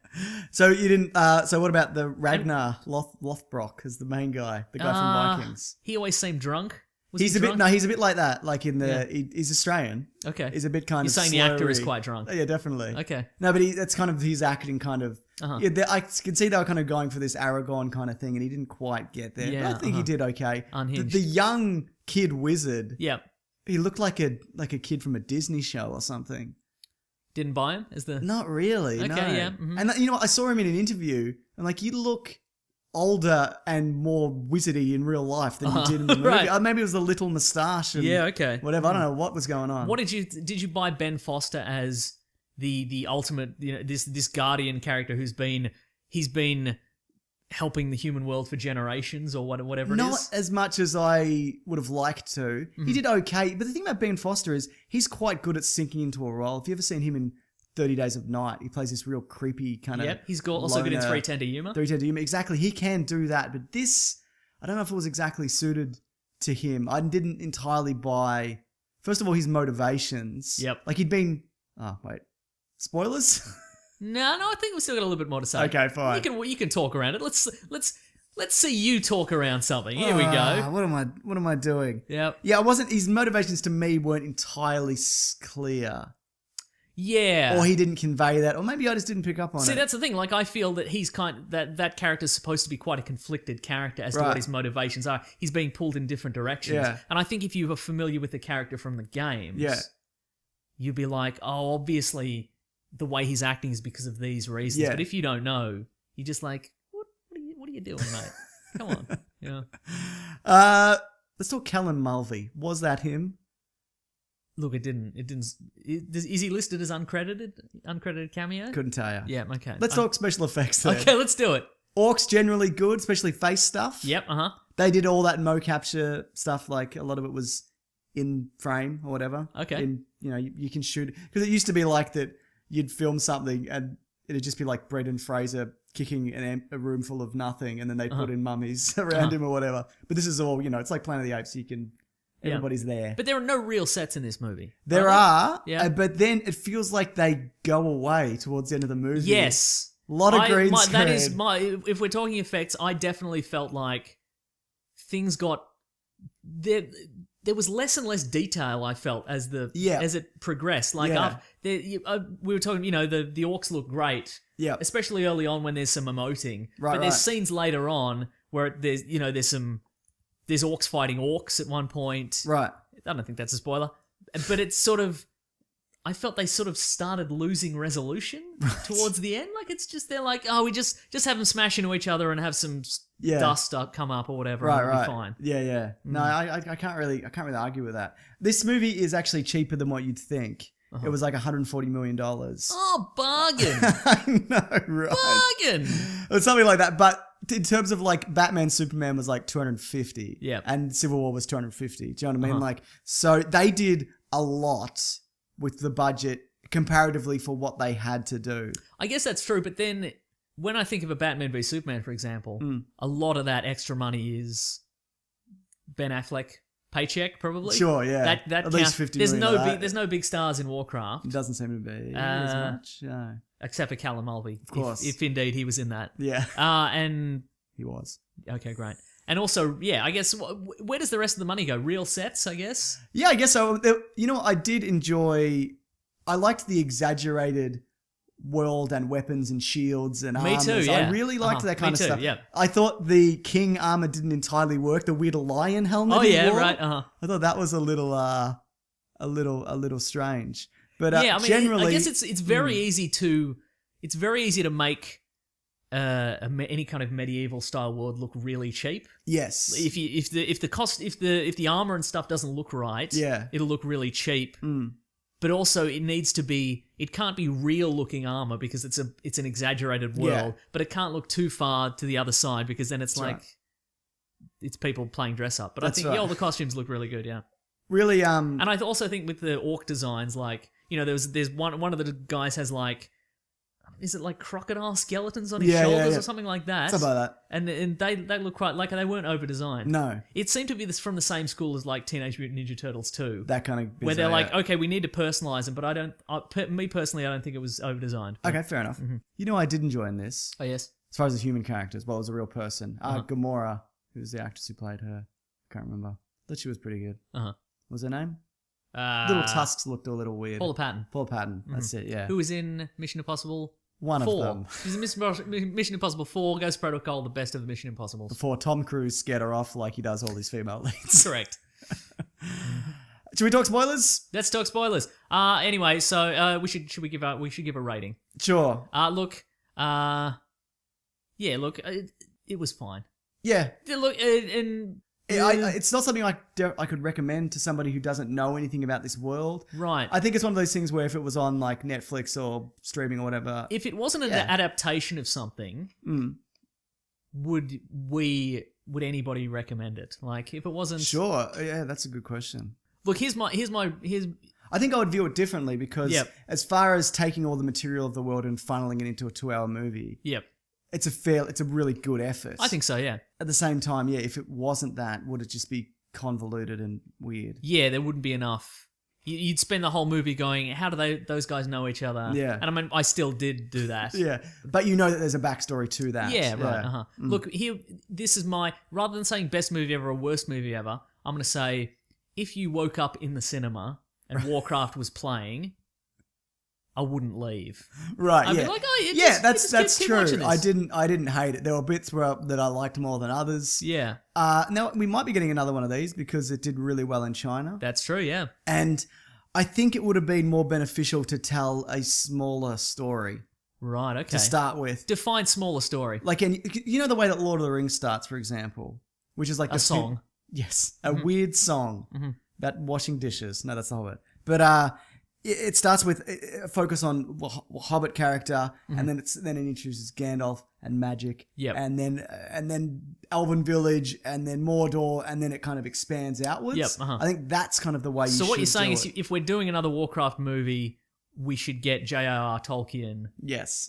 So you didn't. So what about the Ragnar Lothbrok as the main guy, the guy from Vikings? He always seemed drunk. Was He's he a drunk? bit. No, he's a bit like that. Like in the, Yeah. he's Australian. Okay. He's a bit kind You're of. saying the actor is slurry. quite drunk. Oh, yeah, definitely. Okay. No, but that's kind of his acting kind of. Uh-huh. Yeah, I can see they were kind of going for this Aragorn kind of thing, and he didn't quite get there. Yeah, but I think he did okay. Unhinged. The young kid wizard. Yep. He looked like a kid from a Disney show or something. Didn't buy him as the. Not really. Okay, no. yeah, mhm. And you know what? I saw him in an interview, and like you look older and more wizardy in real life than you did in the movie. Right. Maybe it was the little moustache. And Yeah. Okay. Whatever. I don't know what was going on. What did you buy Ben Foster as the ultimate? This guardian character he's been helping the human world for generations or whatever it Not is. as much as I would have liked to. Mm-hmm. He did okay, but the thing about Ben Foster is he's quite good at sinking into a role. Have you ever seen him in 30 Days of Night? He plays this real creepy kind of. Yep. He's also good in 310 to Yuma. 310 to Yuma. Exactly. He can do that, but this, I don't know if it was exactly suited to him. I didn't entirely buy, first of all, his motivations. Yep. Like he'd been. Oh wait, spoilers. No, I think we've still got a little bit more to say. Okay, fine. You can talk around it. Let's see you talk around something. Here we go. What am I doing? Yep. Yeah, I wasn't. His motivations to me weren't entirely clear, Yeah. or he didn't convey that, or maybe I just didn't pick up on See, it. that's the thing. Like, I feel that he's that character's supposed to be quite a conflicted character as to Right. what his motivations are. He's being pulled in different directions. Yeah. And I think if you are familiar with the character from the games, Yeah. you'd be like, oh, obviously the way he's acting is because of these reasons. Yeah. But if you don't know, you're just like, what are you doing, mate? Come on. Yeah. Let's talk Callum Mulvey. Was that him? Look, it didn't. Is he listed as uncredited cameo? Couldn't tell you. Yeah. Okay. Let's talk special effects then. Okay, let's do it. Orcs generally good, especially face stuff. Yep. They did all that mo capture stuff. Like a lot of it was in frame or whatever. Okay. You can shoot because it used to be like that. You'd film something and it'd just be like Brendan Fraser kicking a room full of nothing, and then they put in mummies around him or whatever. But this is all it's like Planet of the Apes. You can everybody's there. But there are no real sets in this movie. There are, Yeah. but then it feels like they go away towards the end of the movie. Yes. A lot of green screen. That is if we're talking effects, I definitely felt like things got there was less and less detail I felt as it progressed. Like we were talking, the orcs look great. Yeah. Especially early on when there's some emoting. Right, but there's scenes later on where there's orcs fighting orcs at one point. Right. I don't think that's a spoiler. But it's sort of, I felt they sort of started losing resolution towards the end. Like it's just, they're like, oh, we just have them smash into each other and have some dust come up or whatever. Right, and it'll right. be fine. Yeah, yeah. No, I can't really argue with that. This movie is actually cheaper than what you'd think. It was like $140 million. Oh, bargain. I know, right? Bargain. Or something like that. But in terms of like Batman, Superman was like 250. Yeah. And Civil War was 250. Do you know what I mean? Like, so they did a lot with the budget comparatively for what they had to do. I guess that's true. But then when I think of a Batman v Superman, for example, a lot of that extra money is Ben Affleck. Paycheck, probably. Sure, yeah. That at least 50 there's million. There's no big stars in Warcraft. It doesn't seem to be as much. No. Except for Callum Mulvey. Of course. If indeed he was in that. Yeah. And he was. Okay, great. And also, yeah, I guess, where does the rest of the money go? Real sets, I guess? Yeah, I guess so. You know what? I did enjoy... I liked the exaggerated world and weapons and shields and armors. Me too, yeah. I really liked that kind of stuff. Yeah. I thought the king armor didn't entirely work. The weird lion helmet. Oh yeah, right. I thought that was a little strange. But yeah, I mean, generally, I guess it's very easy to make any kind of medieval style world look really cheap. Yes. If the armor and stuff doesn't look right, yeah, it'll look really cheap. But also, it can't be real looking armor because it's an exaggerated world, but it can't look too far to the other side because then it's it's people playing dress up. But I think all the costumes look really good, yeah. Really, and I also think with the orc designs, like, there's one of the guys has like, is it like crocodile skeletons on his shoulders or something like that? Something like that. And they look quite like they weren't over designed. No. It seemed to be from the same school as like Teenage Mutant Ninja Turtles 2. That kind of bizarre, where they're like, okay, we need to personalize them, but me personally, I don't think it was over designed. Okay, fair enough. You know, I did enjoy in this. Oh yes. As far as the human characters, well, as a real person, Gamora, who was the actress who played her, I can't remember. I thought she was pretty good. What was her name? Little tusks looked a little weird. Paula Patton. Paula Patton. That's it. Yeah. Who was in Mission Impossible? One 4. of them. She's in Mission Impossible 4, Ghost Protocol, the best of the Mission Impossibles. Before Tom Cruise scared her off like he does all these female leads. Correct. Should we talk spoilers? Let's talk spoilers. Anyway, so we should give a rating. Sure. Look, it was fine. Yeah. Look, it's not something I could recommend to somebody who doesn't know anything about this world. Right. I think it's one of those things where if it was on like Netflix or streaming or whatever. If it wasn't an adaptation of something, would anybody recommend it? Like if it wasn't. Sure. Yeah, that's a good question. Look, here's. I think I would view it differently because as far as taking all the material of the world and funneling it into a 2-hour movie. Yep. It's a really good effort. I think so, yeah. At the same time, yeah, if it wasn't that, would it just be convoluted and weird? Yeah, there wouldn't be enough. You'd spend the whole movie going, how do those guys know each other? Yeah. And I mean, I still did do that. Yeah, but you know that there's a backstory to that. Yeah, right. Look, here, this is rather than saying best movie ever or worst movie ever, I'm going to say, if you woke up in the cinema and Warcraft was playing, I wouldn't leave. Right. I'd yeah. be like, oh, that's keep true. watching this. I didn't hate it. There were bits that I liked more than others. Yeah. Now we might be getting another one of these because it did really well in China. That's true. Yeah. And I think it would have been more beneficial to tell a smaller story. Right. Okay. To start with. Define smaller story. Like, and you know the way that Lord of the Rings starts, for example, which is like a song. Yes, a weird song about washing dishes. No, that's the Hobbit. But it starts with a focus on Hobbit character, and then it introduces Gandalf and magic, and then Elven village, and then Mordor, and then it kind of expands outwards. I think that's kind of the way. So what you're saying is, if we're doing another Warcraft movie, we should get J.R.R. Tolkien,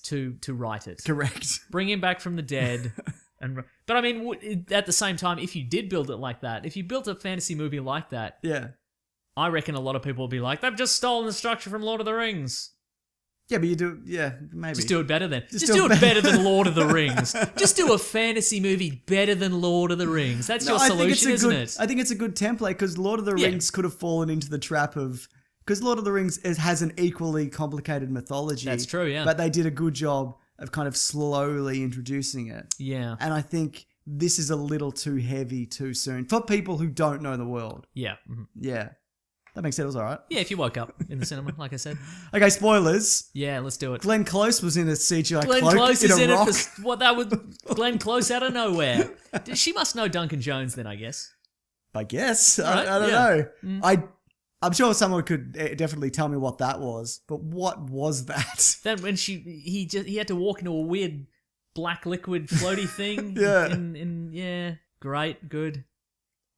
to write it. Correct. Bring him back from the dead. But I mean, at the same time, if you did build it like that, if you built a fantasy movie like that, yeah. I reckon a lot of people will be like, they've just stolen the structure from Lord of the Rings. Yeah, but you do. Yeah, maybe. Just do it better then. Just do it better than Lord of the Rings. Just do a fantasy movie better than Lord of the Rings. That's your solution, isn't it? I think it's a good template because Lord of the Rings could have fallen into the trap of... Because Lord of the Rings has an equally complicated mythology. That's true, yeah. But they did a good job of kind of slowly introducing it. Yeah. And I think this is a little too heavy too soon for people who don't know the world. Yeah. Mm-hmm. Yeah. That makes sense. It was all right. Yeah, if you woke up in the cinema, like I said. Okay, spoilers. Yeah, let's do it. Glenn Close was in a CGI Glenn cloak Close in is a in rock. it for what that would Glenn Close out of nowhere. She must know Duncan Jones then, I guess. I guess. Right, I don't yeah. know. I'm sure someone could definitely tell me what that was, but what was that? Then when he had to walk into a weird black liquid floaty thing. Yeah. Great, good.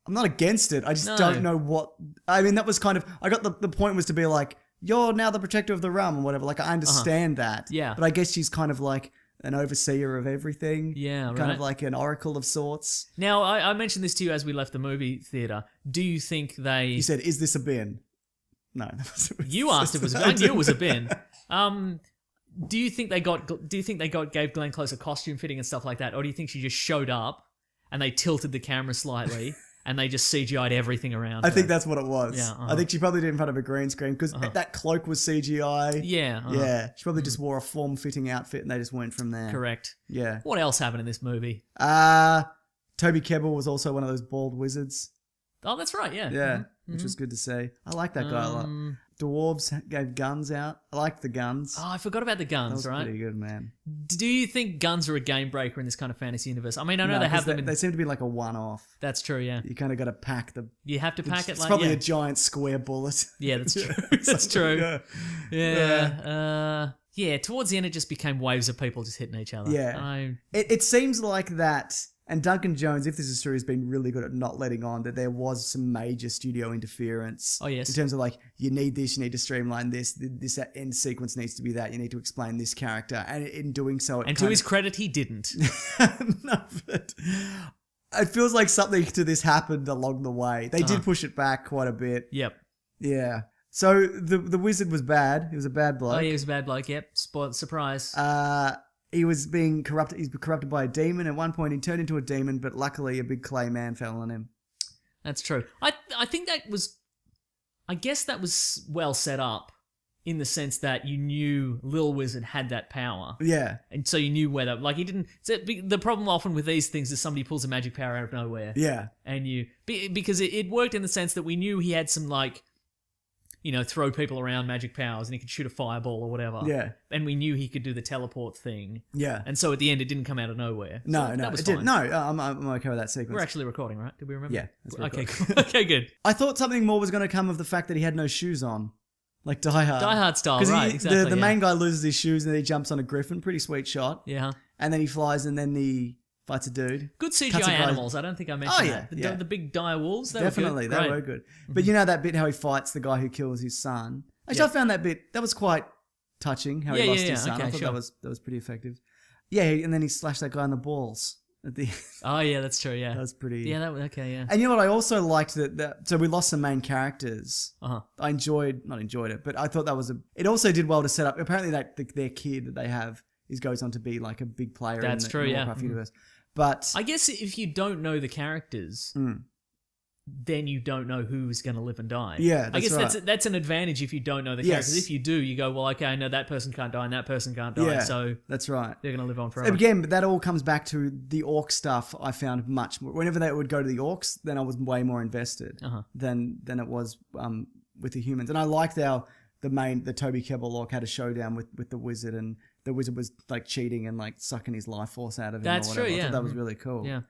I'm not against it. I just No. don't know what. I mean, that was kind of. I got the point was to be like, you're now the protector of the realm or whatever. Like, I understand that. Yeah. But I guess she's kind of like an overseer of everything. Yeah, Kind right. of like an oracle of sorts. Now, I mentioned this to you as we left the movie theater. Do you think they... You said, is this a bin? No. You asked if it was a bin. I knew it was a bin. Do you think they gave Glenn Close a costume fitting and stuff like that? Or do you think she just showed up and they tilted the camera slightly and they just CGI'd everything around I her? think that's what it was. Yeah, I think she probably did it in front of a green screen because that cloak was CGI. Yeah. Yeah. She probably just wore a form-fitting outfit and they just went from there. Correct. Yeah. What else happened in this movie? Toby Kebbell was also one of those bald wizards. Oh, that's right, yeah. Yeah, which was good to see. I like that guy a lot. Dwarves gave guns out. I liked the guns. Oh, I forgot about the That guns, was right? pretty good, man. Do you think guns are a game breaker in this kind of fantasy universe? I mean, I know No, they have 'cause them in... They seem to be like a one-off. That's true, yeah. You kind of got to pack the... You have to pack it It's like... probably yeah. a giant square bullet. Yeah, that's true. That's true. Yeah. Yeah, towards the end it just became waves of people just hitting each other. Yeah. It seems like that... And Duncan Jones, if this is true, has been really good at not letting on that there was some major studio interference. Oh, yes. In terms of like, you need this, you need to streamline this end sequence needs to be that, you need to explain this character. And in doing so... And to his credit, he didn't. No, but it feels like something to this happened along the way. They did push it back quite a bit. Yep. Yeah. So the wizard was bad. He was a bad bloke. Oh, he was a bad bloke, yep. Surprise. He was being corrupted. He's corrupted by a demon. At one point, he turned into a demon, but luckily, a big clay man fell on him. That's true. I think that was... I guess that was well set up in the sense that you knew Lil Wizard had that power. Yeah. And so you knew where that... Like, he didn't... The problem often with these things is somebody pulls a magic power out of nowhere. Yeah. And you... Because it worked in the sense that we knew he had some, like... You know, throw people around magic powers and he could shoot a fireball or whatever. Yeah. And we knew he could do the teleport thing. Yeah. And so at the end, it didn't come out of nowhere. No, So no, that was it fine. didn't. No, I'm okay with that sequence. We're actually recording, right? Did we remember? Yeah, that's Okay, recording. cool. Okay, good. I thought something more was going to come of the fact that he had no shoes on. Like Die Hard. Die Hard style, 'Cause right, exactly. The yeah. main guy loses his shoes and then he jumps on a griffin. Pretty sweet shot. Yeah. And then he flies and then he fights a dude. Good Cuts a CGI guy- animals. I don't think I mentioned yeah, that. yeah. The big dire wolves, they Definitely, were good. they Right. were good. But you know that bit how he fights the guy who kills his son? Actually, Yeah. I found that was quite touching, how he Yeah, lost yeah, his yeah. son. Okay, I thought sure. that was pretty effective. Yeah, and then he slashed that guy in the balls at the Oh, yeah, that's true, yeah. That was pretty... Yeah, that was... Okay, yeah. And you know what? I also liked that so we lost some main characters. Uh-huh. I not enjoyed it, but I thought that was it also did well to set up. Apparently, their kid that they have goes on to be like a big player That's in true, the yeah. Warcraft universe. But I guess if you don't know the characters, then you don't know who's going to live and die. Yeah, I that's guess right. that's an advantage if you don't know the Yes. characters. If you do, you go, well, okay, I know that person can't die and that person can't die, yeah, so that's right. they're going to live on forever. Again, but that all comes back to the orc stuff. I found much more. Whenever they would go to the orcs, then I was way more invested than it was with the humans. And I liked how the Toby Kebbell orc had a showdown with the wizard, and the wizard was like cheating and like sucking his life force out of him. That's or whatever. true, I yeah. thought that was really cool. Yeah.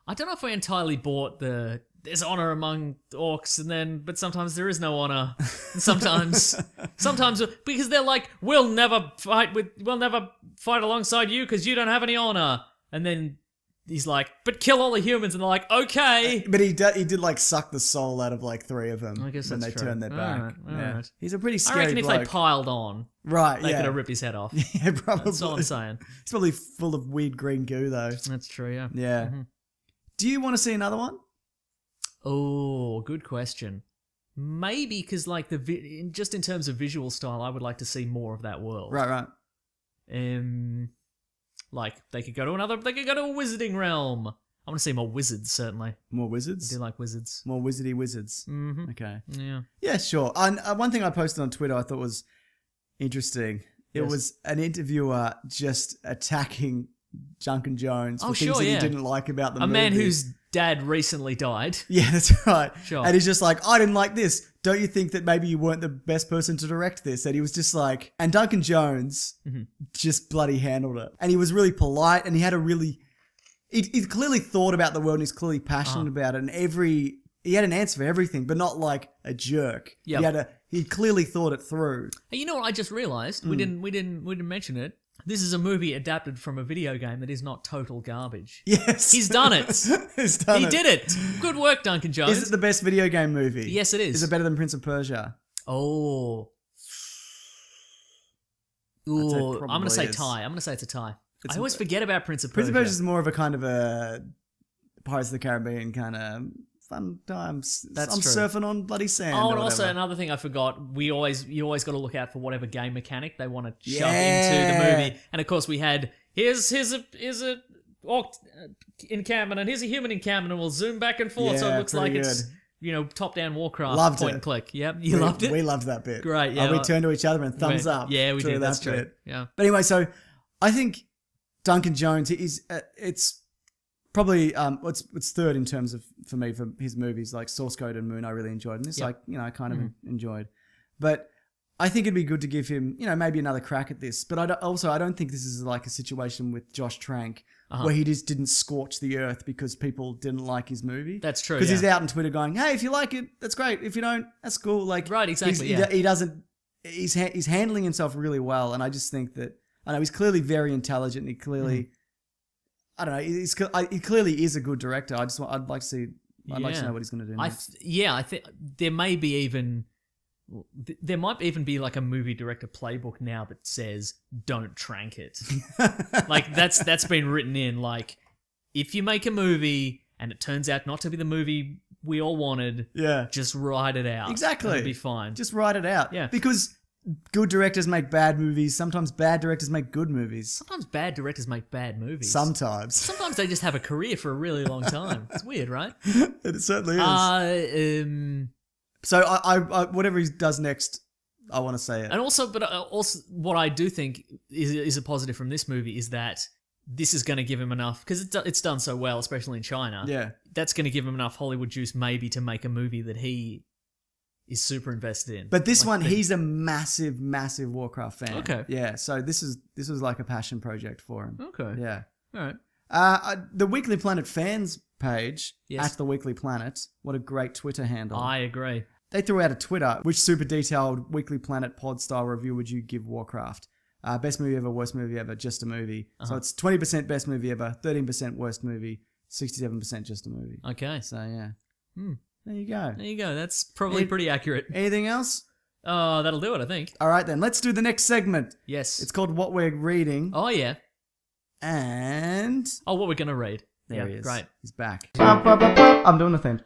I don't know if I entirely bought there's honor among orcs, but sometimes there is no honor. And sometimes because they're like, we'll never fight alongside you because you don't have any honor. And then he's like, but kill all the humans, and they're like, okay. But he did like suck the soul out of like 3 of them. I guess when that's they true. turned their back. All right. He's a pretty I scary reckon if bloke. they piled on, Right, they yeah. could have ripped his head off. Yeah, probably. That's all I'm saying. He's probably full of weird green goo though. That's true, yeah. Yeah. Do you want to see another one? Oh, good question. Maybe because like just in terms of visual style, I would like to see more of that world. Right. Like they could go to a wizarding realm. I want to see more wizards, certainly. More I wizards? do like wizards. More wizardy wizards. Mm-hmm. Okay. Yeah. Yeah, sure. And one thing I posted on Twitter I thought was interesting. It Yes. was an interviewer just attacking Duncan Jones for Oh, things sure, that he yeah. didn't like about the A movie. man whose dad recently died. Yeah, that's right. Sure. And he's just like, I didn't like this. Don't you think that maybe you weren't the best person to direct this? And he was just like, and Duncan Jones just bloody handled it. And he was really polite and he had a really, he clearly thought about the world and he's clearly passionate about it. And he had an answer for everything, but not like a jerk. Yep. He clearly thought it through. Hey, you know what I just realized? We didn't mention it. This is a movie adapted from a video game that is not total garbage. Yes. He's done it. He's done He it. did it. Good work, Duncan Jones. Is it the best video game movie? Yes, it is. Is it better than Prince of Persia? Oh. say it Ooh, I'm probably going to say is. tie. I'm going to say it's a tie. I always forget about Prince of Persia. Prince of Persia is more of a kind of a Pirates of the Caribbean kind of fun times. That's I'm true. surfing on bloody sand. Oh, or and also whatever. another thing I forgot, you always got to look out for whatever game mechanic they want to shove Yeah. into the movie. And of course we had, here's a orc encampment and here's a human encampment and we'll zoom back and forth so it Yeah, looks like pretty it's, good. top-down Warcraft Loved point it. and click. Yep, you loved it? We loved that bit. Great, yeah. We turned to each other and thumbs Right. up. Yeah, we through did, that that's true. bit. Yeah. But anyway, so I think Duncan Jones is it's probably it's third in terms of for me for his movies like Source Code and Moon. I really enjoyed, and this Yep. I kind of enjoyed, but I think it'd be good to give him maybe another crack at this. But I don't think this is like a situation with Josh Trank where he just didn't scorch the earth because people didn't like his movie. That's true, Because yeah. he's out on Twitter going, "Hey, if you like it, that's great. If you don't, that's cool." Like Right, exactly, he's- yeah. He doesn't. He's handling himself really well, and I just think that I know he's clearly very intelligent. And he clearly, I don't know. He clearly is a good director. I'd like to see. I'd like to know what he's going to do next. I think there may be even... There might even be like a movie director playbook now that says don't trank it. Like that's been written in. Like if you make a movie and it turns out not to be the movie we all wanted, Yeah, just write it out. exactly. It'll be fine. Just write it out. Yeah. because good directors make bad movies. Sometimes bad directors make good movies. Sometimes bad directors make bad movies. Sometimes Sometimes they just have a career for a really long time. It's weird, right? it certainly is. So I whatever he does next, I want to say it. And also, what I do think is a positive from this movie is that this is going to give him enough, because it's done so well, especially in China. Yeah. That's going to give him enough Hollywood juice maybe to make a movie that he is super invested in. But this Like one, he's a massive, massive Warcraft fan. Okay. Yeah. So this was like a passion project for him. Okay. Yeah. All right. The Weekly Planet fans page Yes. at the Weekly Planet. What a great Twitter handle. I agree. They threw out a Twitter. Which super detailed Weekly Planet pod style review would you give Warcraft? Best movie ever, worst movie ever, just a movie. So it's 20% best movie ever, 13% worst movie, 67% just a movie. Okay. So yeah. There you go. There you go. That's probably pretty accurate. Anything else? Oh, that'll do it, I think. All right then. Let's do the next segment. Yes. It's called What We're Reading. Oh, yeah. And Oh, what we're going to read. there Yeah, he is. Great. He's back. I'm doing the thing.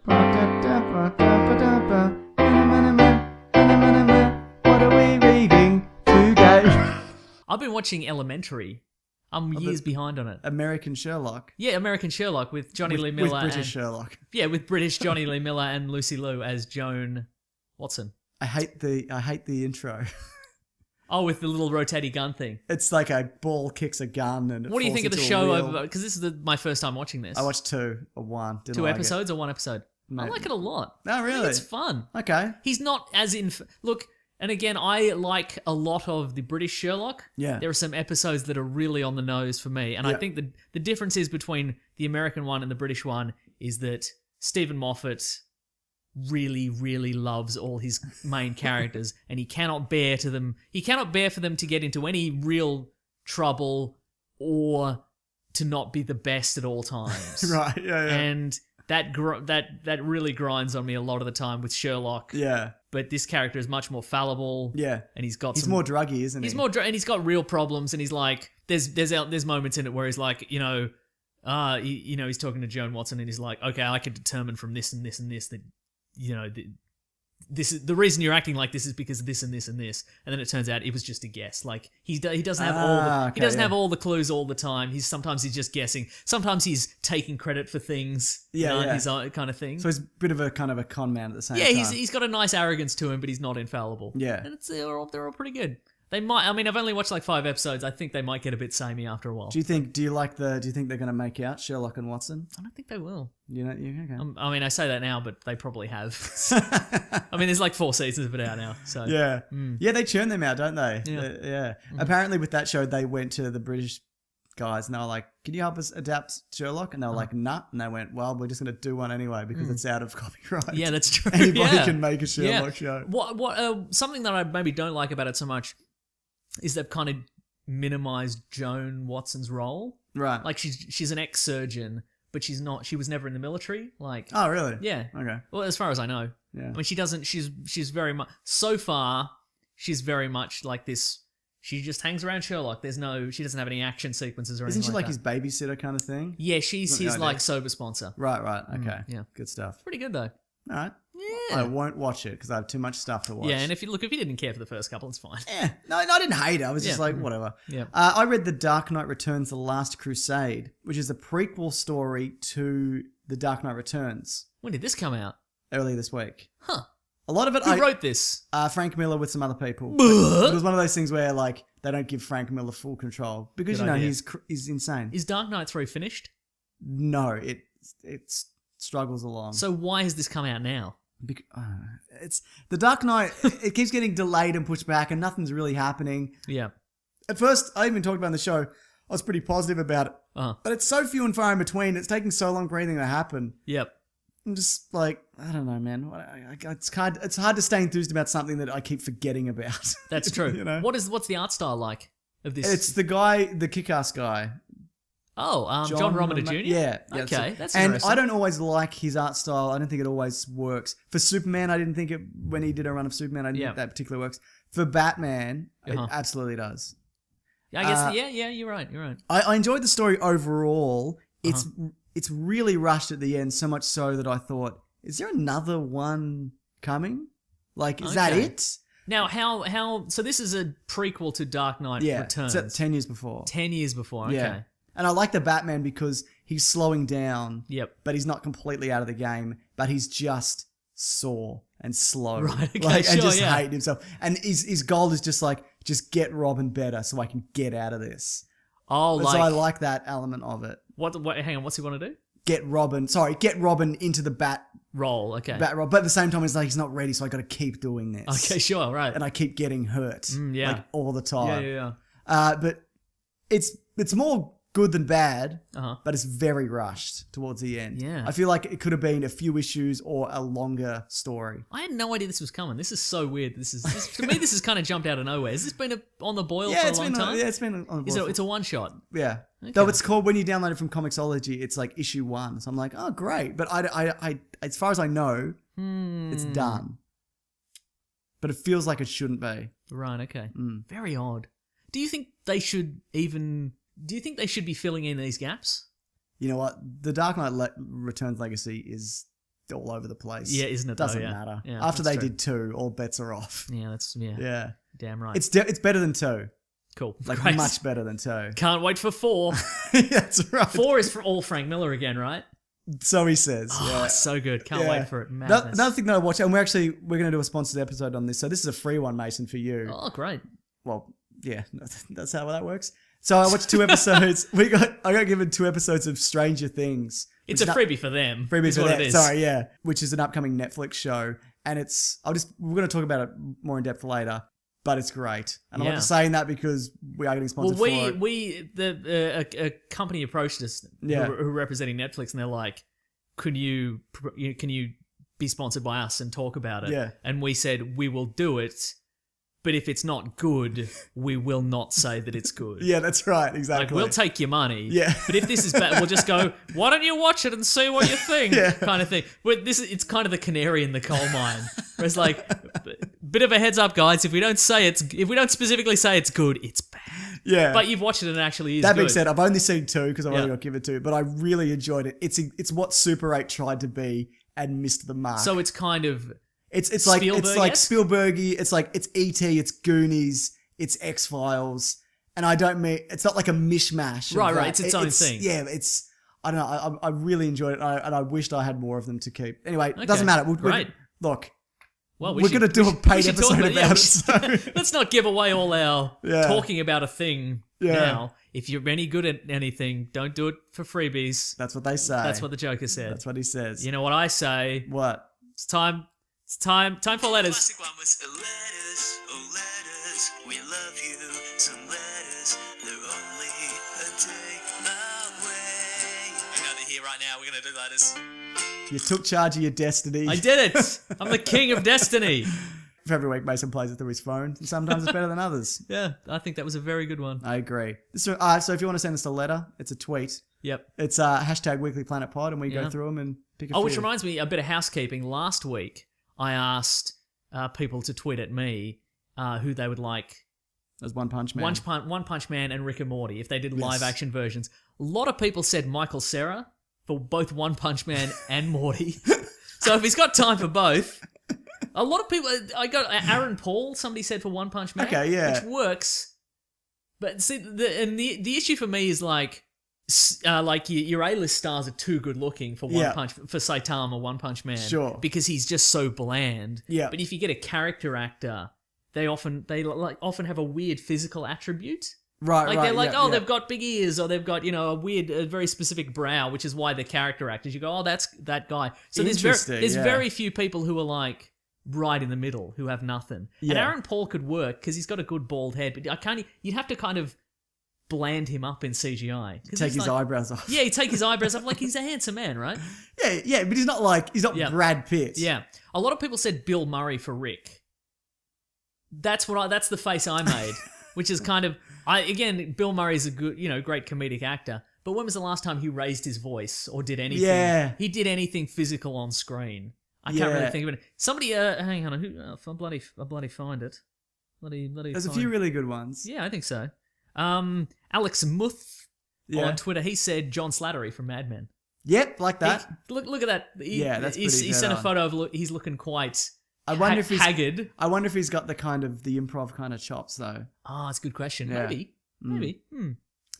What are we reading today? I've been watching Elementary. I'm years behind on it. American Sherlock. Yeah, American Sherlock with Johnny Lee With Miller. British and, Sherlock. Yeah, with British Johnny Lee Miller and Lucy Liu as Joan Watson. I hate the intro. Oh, with the little rotating gun thing. It's like a ball kicks a gun and it What do you falls think of the into a show? wheel. Because this is my first time watching this. I watched two or one. Didn't Two like it. episodes or one episode? I Maybe. like it a lot. Oh, I think really? it's fun. Okay. He's not as in... Look, and again, I like a lot of the British Sherlock. Yeah. There are some episodes that are really on the nose for me. And I Yeah. think the difference is between the American one and the British one is that Stephen Moffat really, really loves all his main characters, and he cannot bear for them to get into any real trouble or to not be the best at all times. Right. Yeah. Yeah. And that really grinds on me a lot of the time with Sherlock. yeah. But this character is much more fallible. Yeah. And he's got He's some, more druggy, isn't he? he's more and he's got real problems, and he's like there's moments in it where he's like, he's talking to Joan Watson and he's like, okay, I can determine from this and this and this that this is the reason you're acting like this is because of this and this and this, and then it turns out it was just a guess. Like he doesn't have have all the clues all the time. Sometimes he's just guessing. Sometimes he's taking credit for things. His own kind of thing. So he's a bit of a kind of a con man at the same time. Yeah, he's got a nice arrogance to him, but he's not infallible. Yeah, and they're all pretty good. They might. I mean, I've only watched like 5 episodes. I think they might get a bit samey after a while. Do you think they're going to make out Sherlock and Watson? I don't think they will. Okay. I mean, I say that now, but they probably have. I mean, there's like 4 seasons of it out now. So yeah, yeah, they churn them out, don't they? Yeah. Apparently, with that show, they went to the British guys and they were like, "Can you help us adapt Sherlock?" And they were like, "Nah." And they went, "Well, we're just going to do one anyway because it's out of copyright." Yeah, that's true. Anybody can make a Sherlock show. What? Something that I maybe don't like about it so much is they've kind of minimized Joan Watson's role. Right. Like she's an ex-surgeon, but she's not. She was never in the military. Like. Oh, really? Yeah. Okay. Well, as far as I know. Yeah. I mean, she doesn't. She's very much. So far, she's very much like this. She just hangs around Sherlock. She doesn't have any action sequences or anything. Isn't she like that. his babysitter kind of thing? Yeah, she's his like sober sponsor. Right. Okay. Yeah. Good stuff. Pretty good though. All right. Yeah. I won't watch it because I have too much stuff to watch. Yeah, and if you didn't care for the first couple, it's fine. Yeah. No, I didn't hate it. I was just like, whatever. Yeah. I read The Dark Knight Returns: The Last Crusade, which is a prequel story to The Dark Knight Returns. When did this come out? Earlier this week. Huh. A lot of it. Who wrote this? Frank Miller with some other people. It was one of those things where like they don't give Frank Miller full control because Good idea. he's insane. Is Dark Knight 3 finished? No, it struggles along. So why has this come out now? It's The Dark Knight. It keeps getting delayed and pushed back, and nothing's really happening. Yeah. At first, I even talked about it on the show. I was pretty positive about it, but it's so few and far in between. It's taking so long for anything to happen. Yep. I'm just like, I don't know, man. It's hard to stay enthused about something that I keep forgetting about. That's true. You know? What's the art style like of this? It's the guy, the kick-ass guy. Oh, John Romita Jr.? Yeah. Okay, that's and interesting. I don't always like his art style. I don't think it always works. For Superman, I didn't think it, when he did a run of Superman, I didn't think that particularly works. For Batman, it absolutely does. I guess, yeah, you're right. I enjoyed the story overall. It's really rushed at the end, so much so that I thought, is there another one coming? Like, is that it? Now, how? So this is a prequel to Dark Knight Returns. It's 10 years before. 10 years before. Okay. Yeah. And I like the Batman because he's slowing down. Yep. But he's not completely out of the game. But he's just sore and slow. Right. Okay, and just hating himself. And his goal is just like, just get Robin better so I can get out of this. Oh, so I like that element of it. What? Hang on. What's he want to do? Get Robin into the bat role. Okay. Bat role. But at the same time, it's like he's not ready, so I got to keep doing this. Okay, sure, right. And I keep getting hurt. Yeah. Like all the time. Yeah. But it's more good than bad, Uh-huh. but it's very rushed towards the end. Yeah. I feel like it could have been a few issues or a longer story. I had no idea this was coming. This is so weird. To me, this has kind of jumped out of nowhere. Has this been on the boil for a long time? Yeah, it's been on the boil. It's a one shot. Yeah. Okay. Though it's called, when you download it from Comixology, it's like issue 1. So I'm like, oh, great. But I as far as I know, it's done. But it feels like it shouldn't be. Right, okay. Very odd. Do you think they should be filling in these gaps? You know what? The Dark Knight Returns legacy is all over the place. Yeah, isn't it? Doesn't matter. Yeah, after they true. did 2, all bets are off. Yeah, Yeah. Damn right. It's better than 2. Cool. Like, Great. much better than 2. Can't wait for 4. That's right. 4 is for all Frank Miller again, right? So he says. Oh, yeah. so good. Can't wait for it. Madness. Another thing that I watched, and we're going to do a sponsored episode on this. So this is a free one, Mason, for you. Oh, great. Well, yeah, that's how that works. So I watched 2 episodes. I got given 2 episodes of Stranger Things. It's a freebie for them. Freebie for what them. it is. Sorry, yeah. Which is an upcoming Netflix show. And we're going to talk about it more in depth later, but it's great. And I'm not just saying that because we are getting sponsored for it. A company approached us who are representing Netflix, and they're like, can you be sponsored by us and talk about it? Yeah. And we said, we will do it. But if it's not good, we will not say that it's good. Yeah, that's right. Exactly. Like, we'll take your money. Yeah. But if this is bad, we'll just go, why don't you watch it and see what you think? Yeah. Kind of thing. But it's kind of the canary in the coal mine. Where it's like, bit of a heads up, guys. If we don't specifically say it's good, it's bad. Yeah. But you've watched it and it actually is that good. being said, I've only seen 2 because I've only got given 2, but I really enjoyed it. It's what Super 8 tried to be and missed the mark. So it's kind of... It's like Spielberg-esque? Spielbergy. It's like it's E.T., it's Goonies, it's X-Files, and I don't mean it's not like a mishmash. Right. It's its own thing. Yeah, it's I don't know. I really enjoyed it, and I wished I had more of them to keep. Anyway, it doesn't matter. Great. Look. Well, we're going to do a paid episode about it. So. Let's not give away all our talking about a thing now. If you're any good at anything, don't do it for freebies. That's what they say. That's what the Joker said. That's what he says. You know what I say? What? It's time for letters. Classic one was letters, oh letters, we love you. Some letters, they're only a day away. I know they're here right now. We're gonna do letters. You took charge of your destiny. I did it. I'm the king of destiny. For every week, Mason plays it through his phone. And sometimes it's better than others. Yeah, I think that was a very good one. I agree. So if you want to send us a letter, it's a tweet. Yep. It's hashtag Weekly Planet Pod, and we go through them and pick a few. Which reminds me, a bit of housekeeping. Last week, I asked people to tweet at me who they would like. As One Punch Man. One Punch Man and Rick and Morty, if they did live action versions. A lot of people said Michael Cera for both One Punch Man and Morty. So if he's got time for both, a lot of people. I got Aaron Paul. Somebody said for One Punch Man, which works. But see, the issue for me is like your A-list stars are too good looking for for Saitama One Punch Man, because he's just so bland. Yeah. But if you get a character actor, they often have a weird physical attribute. Right, they're like, they've got big ears, or they've got, a very specific brow, which is why they're character actors. You go, oh, that's that guy. So there's very few people who are like right in the middle, who have nothing. Yeah. And Aaron Paul could work because he's got a good bald head, but you'd have to kind of bland him up in CGI. Take his eyebrows off. Yeah, you take his eyebrows off. Like, he's a handsome man, right? Yeah, but he's not Brad Pitt. Yeah. A lot of people said Bill Murray for Rick. That's the face I made. Which is kind of, Bill Murray's a good, great comedic actor. But when was the last time he raised his voice or did anything? Yeah. He did anything physical on screen. I can't really think of it. Somebody, hang on, I'll bloody find it. There's a few really good ones. Yeah, I think so. Alex Muth on Twitter, he said John Slattery from Mad Men. Yep, like that. Look at that. He sent a photo of, he's looking quite... I wonder if he's haggard. I wonder if he's got the improv kind of chops though. Oh, that's a good question. Yeah. Maybe.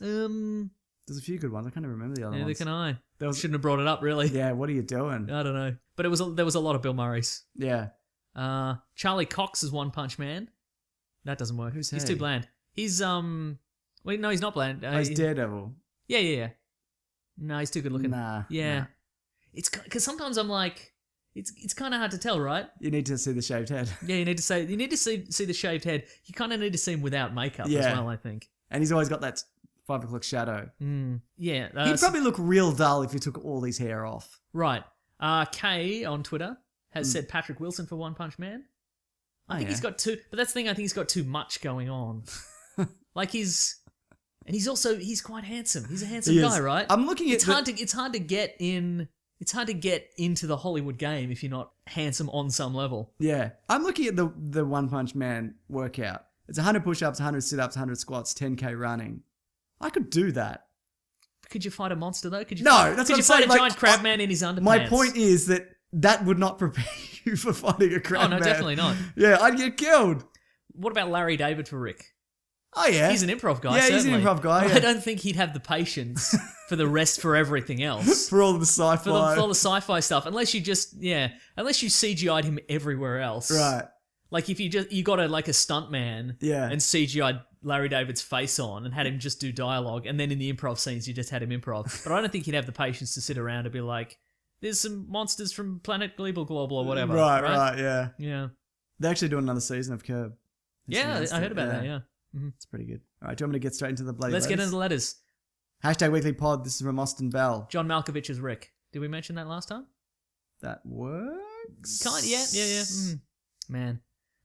There's a few good ones. I can't even remember the other ones. Neither can I. Shouldn't have brought it up, really. Yeah, what are you doing? I don't know. But there was a lot of Bill Murrays. Yeah. Charlie Cox is One Punch Man. That doesn't work. Who's He's he? too bland. He's no, he's not bland. He's Daredevil. Yeah. No, he's too good looking. Nah. Yeah. Nah. It's because sometimes I'm like, it's kind of hard to tell, right? You need to see the shaved head. Yeah, you need to see the shaved head. You kind of need to see him without makeup as well, I think. And he's always got that 5 o'clock shadow. Yeah. He'd probably look real dull if you took all his hair off. Right. Kay on Twitter has said Patrick Wilson for One Punch Man. I think he's got too... But that's the thing, I think he's got too much going on. Like he's quite handsome. He's a handsome guy, right? I'm looking at... It's hard to get in... It's hard to get into the Hollywood game if you're not handsome on some level. Yeah. I'm looking at the One Punch Man workout. It's 100 push-ups, 100 sit-ups, 100 squats, 10K running. I could do that. Could you fight a monster, though? Could you fight a giant crab man in his underpants? My point is that would not prepare you for fighting a crab man. Oh, no, definitely not. Yeah, I'd get killed. What about Larry David for Rick? Oh, yeah. He's an improv guy, Yeah, certainly. he's an improv guy, I don't think he'd have the patience for everything else. For all the sci-fi. For all the sci-fi stuff. Unless you CGI'd him everywhere else. Right. Like if you got a stunt man and CGI'd Larry David's face on and had him just do dialogue, and then in the improv scenes you just had him improv. But I don't think he'd have the patience to sit around and be like, there's some monsters from Planet Global or whatever. Right, yeah. Yeah. They're actually doing another season of Curb. Yeah, I heard about that, yeah. Mm-hmm. It's pretty good. All right, do you want me to get straight into the bloody Let's letters? get into the letters. Hashtag Weekly Pod. This is from Austin Bell. John Malkovich is Rick. Did we mention that last time? That works. Yeah. Man.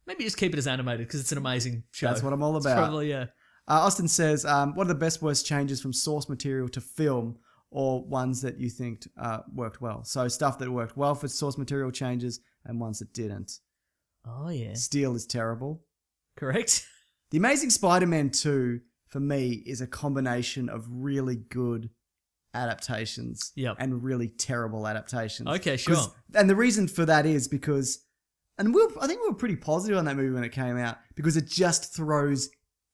Maybe just keep it as animated because it's an amazing show. That's what I'm all about. Probably, yeah. Austin says, what are the best worst changes from source material to film, or ones that you think worked well? So stuff that worked well for source material changes and ones that didn't. Oh, yeah. Steel is terrible. Correct. The Amazing Spider-Man 2, for me, is a combination of really good adaptations and really terrible adaptations. Okay, sure. And the reason for that is because And I think we were pretty positive on that movie when it came out because it just throws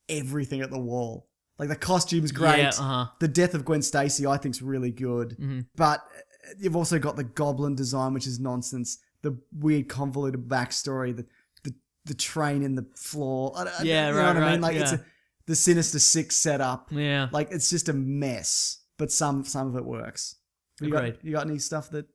everything at the wall. Like the costume's great. Yeah, The death of Gwen Stacy I think's really good. Mm-hmm. But you've also got the goblin design, which is nonsense. The weird convoluted backstory, the train in the floor. You know what I mean? Like it's the Sinister Six setup. Yeah. Like it's just a mess. But some of it works. You got any stuff that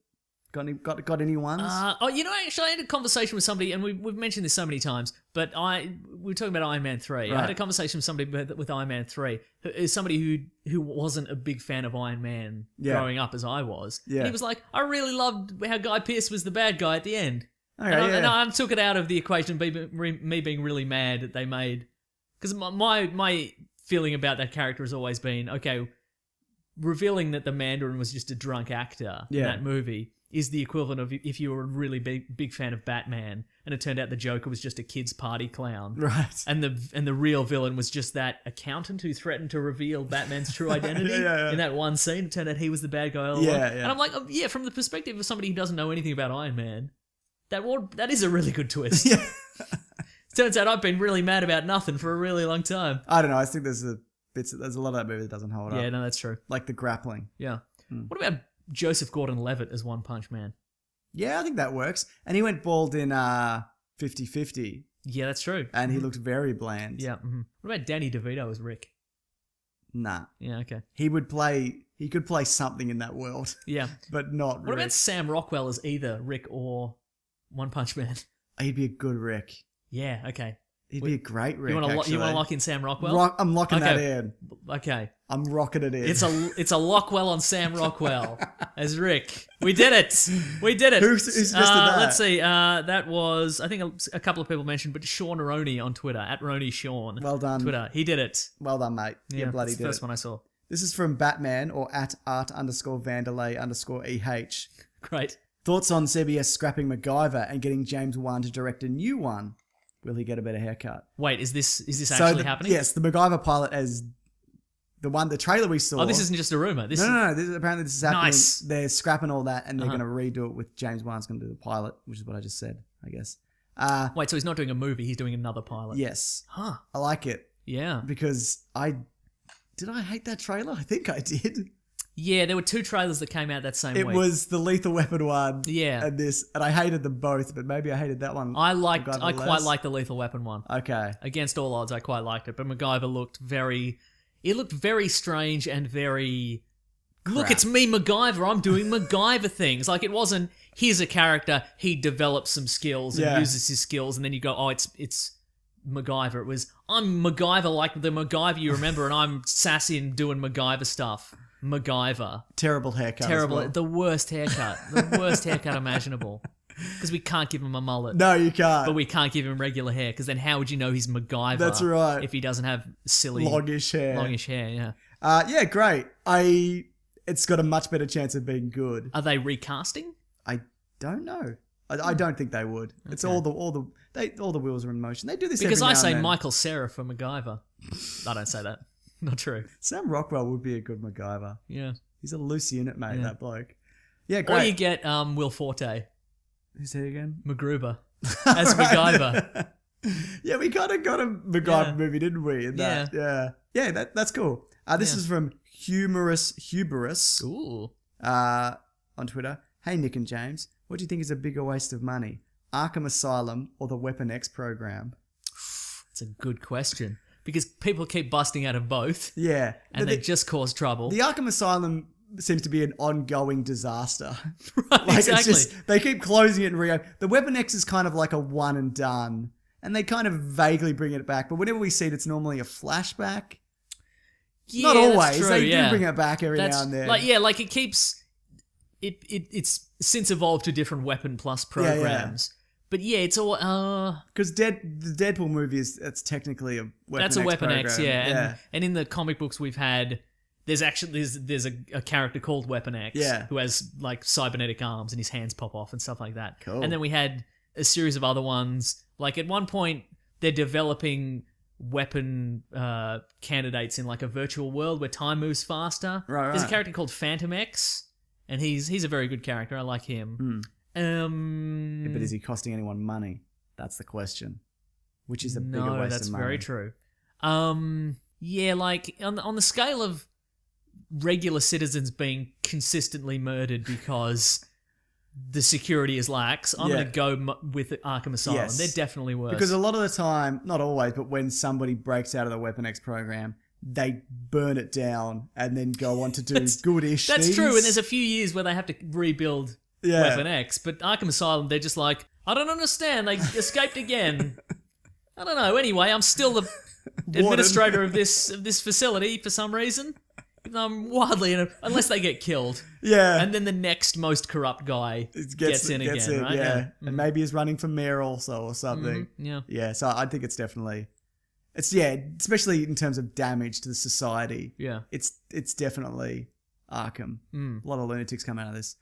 got any ones? Actually, I had a conversation with somebody, and we've mentioned this so many times, but we were talking about Iron Man 3. Right. I had a conversation with somebody with Iron Man 3, who is somebody who wasn't a big fan of Iron Man growing up as I was. Yeah. And he was like, I really loved how Guy Pearce was the bad guy at the end. Okay, And I took it out of the equation, me being really mad that they made... Because my feeling about that character has always been, okay, revealing that the Mandarin was just a drunk actor in that movie is the equivalent of if you were a really big fan of Batman and it turned out the Joker was just a kid's party clown. Right. And the real villain was just that accountant who threatened to reveal Batman's true identity in that one scene. It turned out he was the bad guy all along. Yeah. And I'm like, from the perspective of somebody who doesn't know anything about Iron Man, that is a really good twist. Yeah. Turns out I've been really mad about nothing for a really long time. I don't know. I think there's a lot of that movie that doesn't hold up. Yeah, no, that's true. Like the grappling. Yeah. What about Joseph Gordon-Levitt as One Punch Man? Yeah, I think that works. And he went bald in 50-50. Yeah, that's true. And he looked very bland. Yeah. Mm-hmm. What about Danny DeVito as Rick? Nah. Yeah, okay. He could play something in that world. Yeah. But not What Rick. about Sam Rockwell as either Rick or One Punch Man? He'd be a good Rick. Yeah, okay. He'd be a great Rick, You want to lock in Sam Rockwell? I'm locking that in. Okay. I'm rocking it in. It's a Lockwell on Sam Rockwell as Rick. We did it. We did it. Who suggested that? Let's see. That was, I think a couple of people mentioned, but Sean Roney on Twitter, @RoneySean. Well done. Twitter. He did it. Well done, mate. Yeah, You bloody that's did the first it. one I saw. This is from Batman or @art_Vanderlei_EH. Great. Thoughts on CBS scrapping MacGyver and getting James Wan to direct a new one? Will he get a better haircut? Wait, is this actually happening? Yes, the MacGyver pilot as the trailer we saw. Oh, this isn't just a rumor. No. Apparently this is happening. Nice. They're scrapping all that and they're going to redo it with James Wan's going to do the pilot, which is what I just said, I guess. Wait, so he's not doing a movie, he's doing another pilot. Yes. Huh. I like it Yeah. because did I hate that trailer? I think I did. Yeah, there were two trailers that came out that same It week. was the Lethal Weapon one. Yeah. And I hated them both, but maybe I hated that one. I MacGyver quite less. liked the Lethal Weapon one. Okay. Against all odds, I quite liked it. But MacGyver looked very strange and very... Look, it's me, MacGyver. I'm doing MacGyver things. Like, it wasn't, here's a character, he develops some skills and uses his skills, and then you go, oh, it's MacGyver. It was, I'm MacGyver like the MacGyver you remember, and I'm sassy and doing MacGyver stuff. MacGyver. Terrible haircut. Terrible. As well. The worst haircut. The worst haircut imaginable. Because we can't give him a mullet. No, you can't. But we can't give him regular hair, because then how would you know he's MacGyver? That's right. If he doesn't have silly... Longish hair. Yeah. Yeah, great. It's got a much better chance of being good. Are they recasting? I don't know. I don't think they would. It's all the wheels are in motion. They do this Because every I now say and then. Michael Cera for MacGyver. I don't say that. Not true. Sam Rockwell would be a good MacGyver. Yeah. He's a loose unit, mate, Yeah. that bloke. Yeah, Or great. you get Will Forte, Who's he again? MacGruber, as MacGyver. Yeah, we kind of got a MacGyver movie, didn't we? In that? Yeah, that's cool. This is from Humorous Huberus Ooh. on Twitter. Hey, Nick and James, what do you think is a bigger waste of money? Arkham Asylum or the Weapon X program? That's a good question. Because people keep busting out of both. Yeah. And they just cause trouble. The Arkham Asylum seems to be an ongoing disaster. Right, exactly. It's just, they keep closing it and The Weapon X is kind of like a one and done. And they kind of vaguely bring it back. But whenever we see it, it's normally a flashback. Yeah, Not always. that's true, They yeah. do bring it back every now and then. Like it keeps... It's since evolved to different Weapon Plus programs. But yeah, it's all... Because the Deadpool movie it's technically a Weapon X That's a Weapon program. X, yeah. And in the comic books we've had... There's a character called Weapon X who has like cybernetic arms and his hands pop off and stuff like that. Cool. And then we had a series of other ones. Like at one point, they're developing weapon candidates in like a virtual world where time moves faster. Right. There's a character called Phantom X, and he's a very good character. I like him. But is he costing anyone money? That's the question. Which is a bigger waste of money. No, that's very true. Yeah, like on the scale of regular citizens being consistently murdered because the security is lax, I'm going to go with Arkham Asylum. Yes. They're definitely worse. Because a lot of the time, not always, but when somebody breaks out of the Weapon X program, they burn it down and then go on to do goodish things. That's true, and there's a few years where they have to rebuild Weapon X. But Arkham Asylum, they're just like, I don't understand. They escaped again. I don't know. Anyway, I'm still the administrator of this facility for some reason. I'm wildly unless they get killed. Yeah. And then the next most corrupt guy gets in again, right? Yeah. And maybe he's running for mayor also or something. Yeah. Yeah, so I think it's definitely... especially in terms of damage to the society. Yeah. It's definitely Arkham. A lot of lunatics come out of this.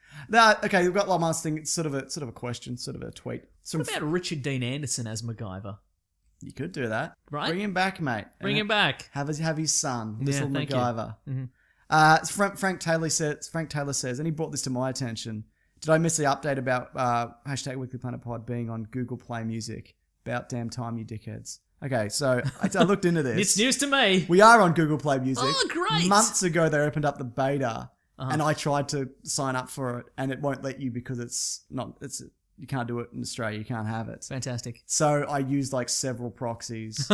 Okay, we've got one last thing. It's sort of a question, sort of a tweet. What about Richard Dean Anderson as MacGyver? You could do that. Right? Bring him back, mate. Bring him back. Have his son, little thank you. MacGyver. Frank Taylor says, and he brought this to my attention. Did I miss the update about hashtag Weekly Planet Pod being on Google Play Music? About damn time, you dickheads. Okay, so I looked into this. It's news to me. We are on Google Play Music. Oh, great. Months ago, they opened up the beta, and I tried to sign up for it, and it won't let you because you can't do it in Australia. You can't have it. Fantastic. So I used like several proxies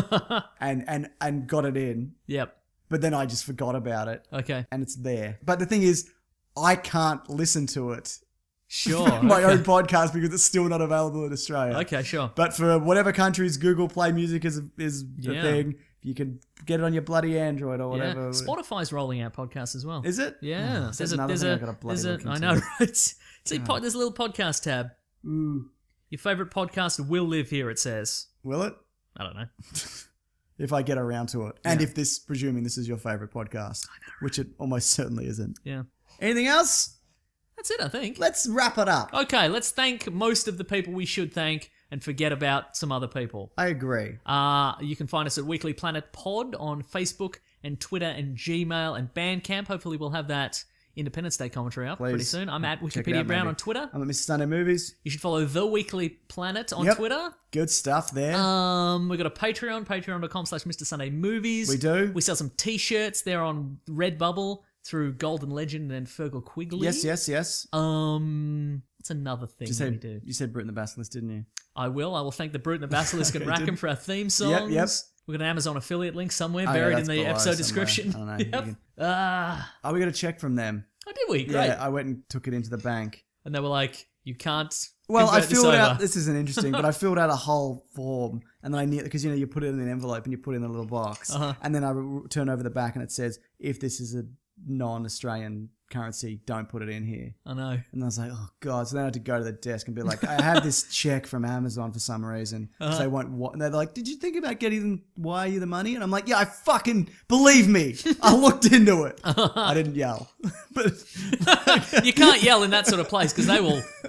and got it in. Yep. But then I just forgot about it. Okay. And it's there. But the thing is, I can't listen to it. Sure. My own podcast because it's still not available in Australia. Okay, sure. But for whatever countries Google Play Music is the thing, you can get it on your bloody Android or whatever. Yeah. Spotify's rolling out podcasts as well. Is it? Yeah. Oh, there's another thing I've got to bloody look into. I know, right? See, there's a little podcast tab. Ooh. Your favourite podcast will live here, it says. Will it? I don't know. If I get around to it. And if presuming this is your favourite podcast. I know, which it almost certainly isn't. Yeah. Anything else? That's it, I think. Let's wrap it up. Okay, let's thank most of the people we should thank and forget about some other people. I agree. You can find us at Weekly Planet Pod on Facebook and Twitter and Gmail and Bandcamp. Hopefully we'll have that Independence Day commentary up pretty soon. I'm at Wikipedia Brown on Twitter. I'm at Mr. Sunday Movies. You should follow The Weekly Planet on Twitter. Good stuff there. We've got a Patreon, patreon.com/Mr. Sunday Movies. We do. We sell some t-shirts. They're on Redbubble through Golden Legend and Fergal Quigley. Yes. What's another thing we do? You said Brute and the Basilisk, didn't you? I will thank the Brute and the Basilisk and Rackham for our theme songs. Yep. We've got an Amazon affiliate link somewhere buried in the episode description. I don't know. We got a check from them. Oh, did we? Great. Yeah, I went and took it into the bank. And they were like, you can't... Well, I filled out... This isn't interesting, but I filled out a whole form. And then I knew... Because, you put it in an envelope and you put it in a little box. And then I turn over the back and it says, if this is a non-Australian currency, don't put it in here. I know. And I was like, oh God. So then I had to go to the desk and be like, I have this check from Amazon for some reason. So they won't, and they're like, did you think about getting them, wire you the money? And I'm like, yeah, I fucking, believe me, I looked into it. I didn't yell. But you can't yell in that sort of place because they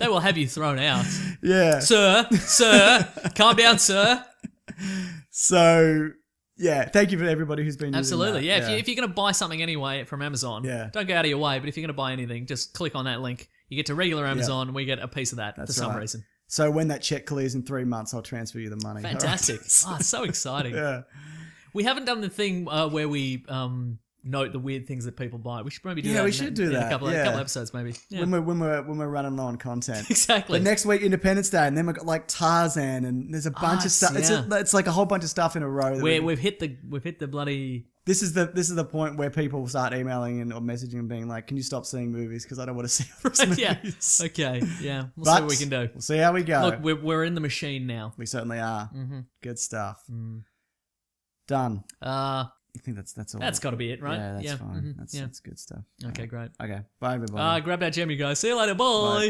will have you thrown out. Yeah. Sir, calm down, sir. So... Yeah, thank you for everybody who's been absolutely using that. Yeah. If you're going to buy something anyway from Amazon, don't go out of your way, but if you're going to buy anything, just click on that link. You get to regular Amazon and we get a piece of that for some reason. So when that check clears in 3 months, I'll transfer you the money. Fantastic. Right. Oh, it's so exciting. Yeah. We haven't done the thing where we note the weird things that people buy. We should probably do that. Yeah, we should do that. A couple episodes maybe. Yeah. When we're running low on content. Exactly. But next week Independence Day, and then we've got like Tarzan, and there's a bunch of stuff. Yeah. It's like a whole bunch of stuff in a row. We've hit the bloody. This is the point where people start emailing or messaging and being like, "Can you stop seeing movies? Because I don't want to see all those movies." Yeah. Okay. Yeah. We'll see what we can do. We'll see how we go. Look, we're in the machine now. We certainly are. Mm-hmm. Good stuff. Done. I think that's all. That's got to be it, right? Yeah, that's fine. Mm-hmm. That's good stuff. Okay, great. Okay, bye everybody. Grab that gem, you guys. See you later. Bye.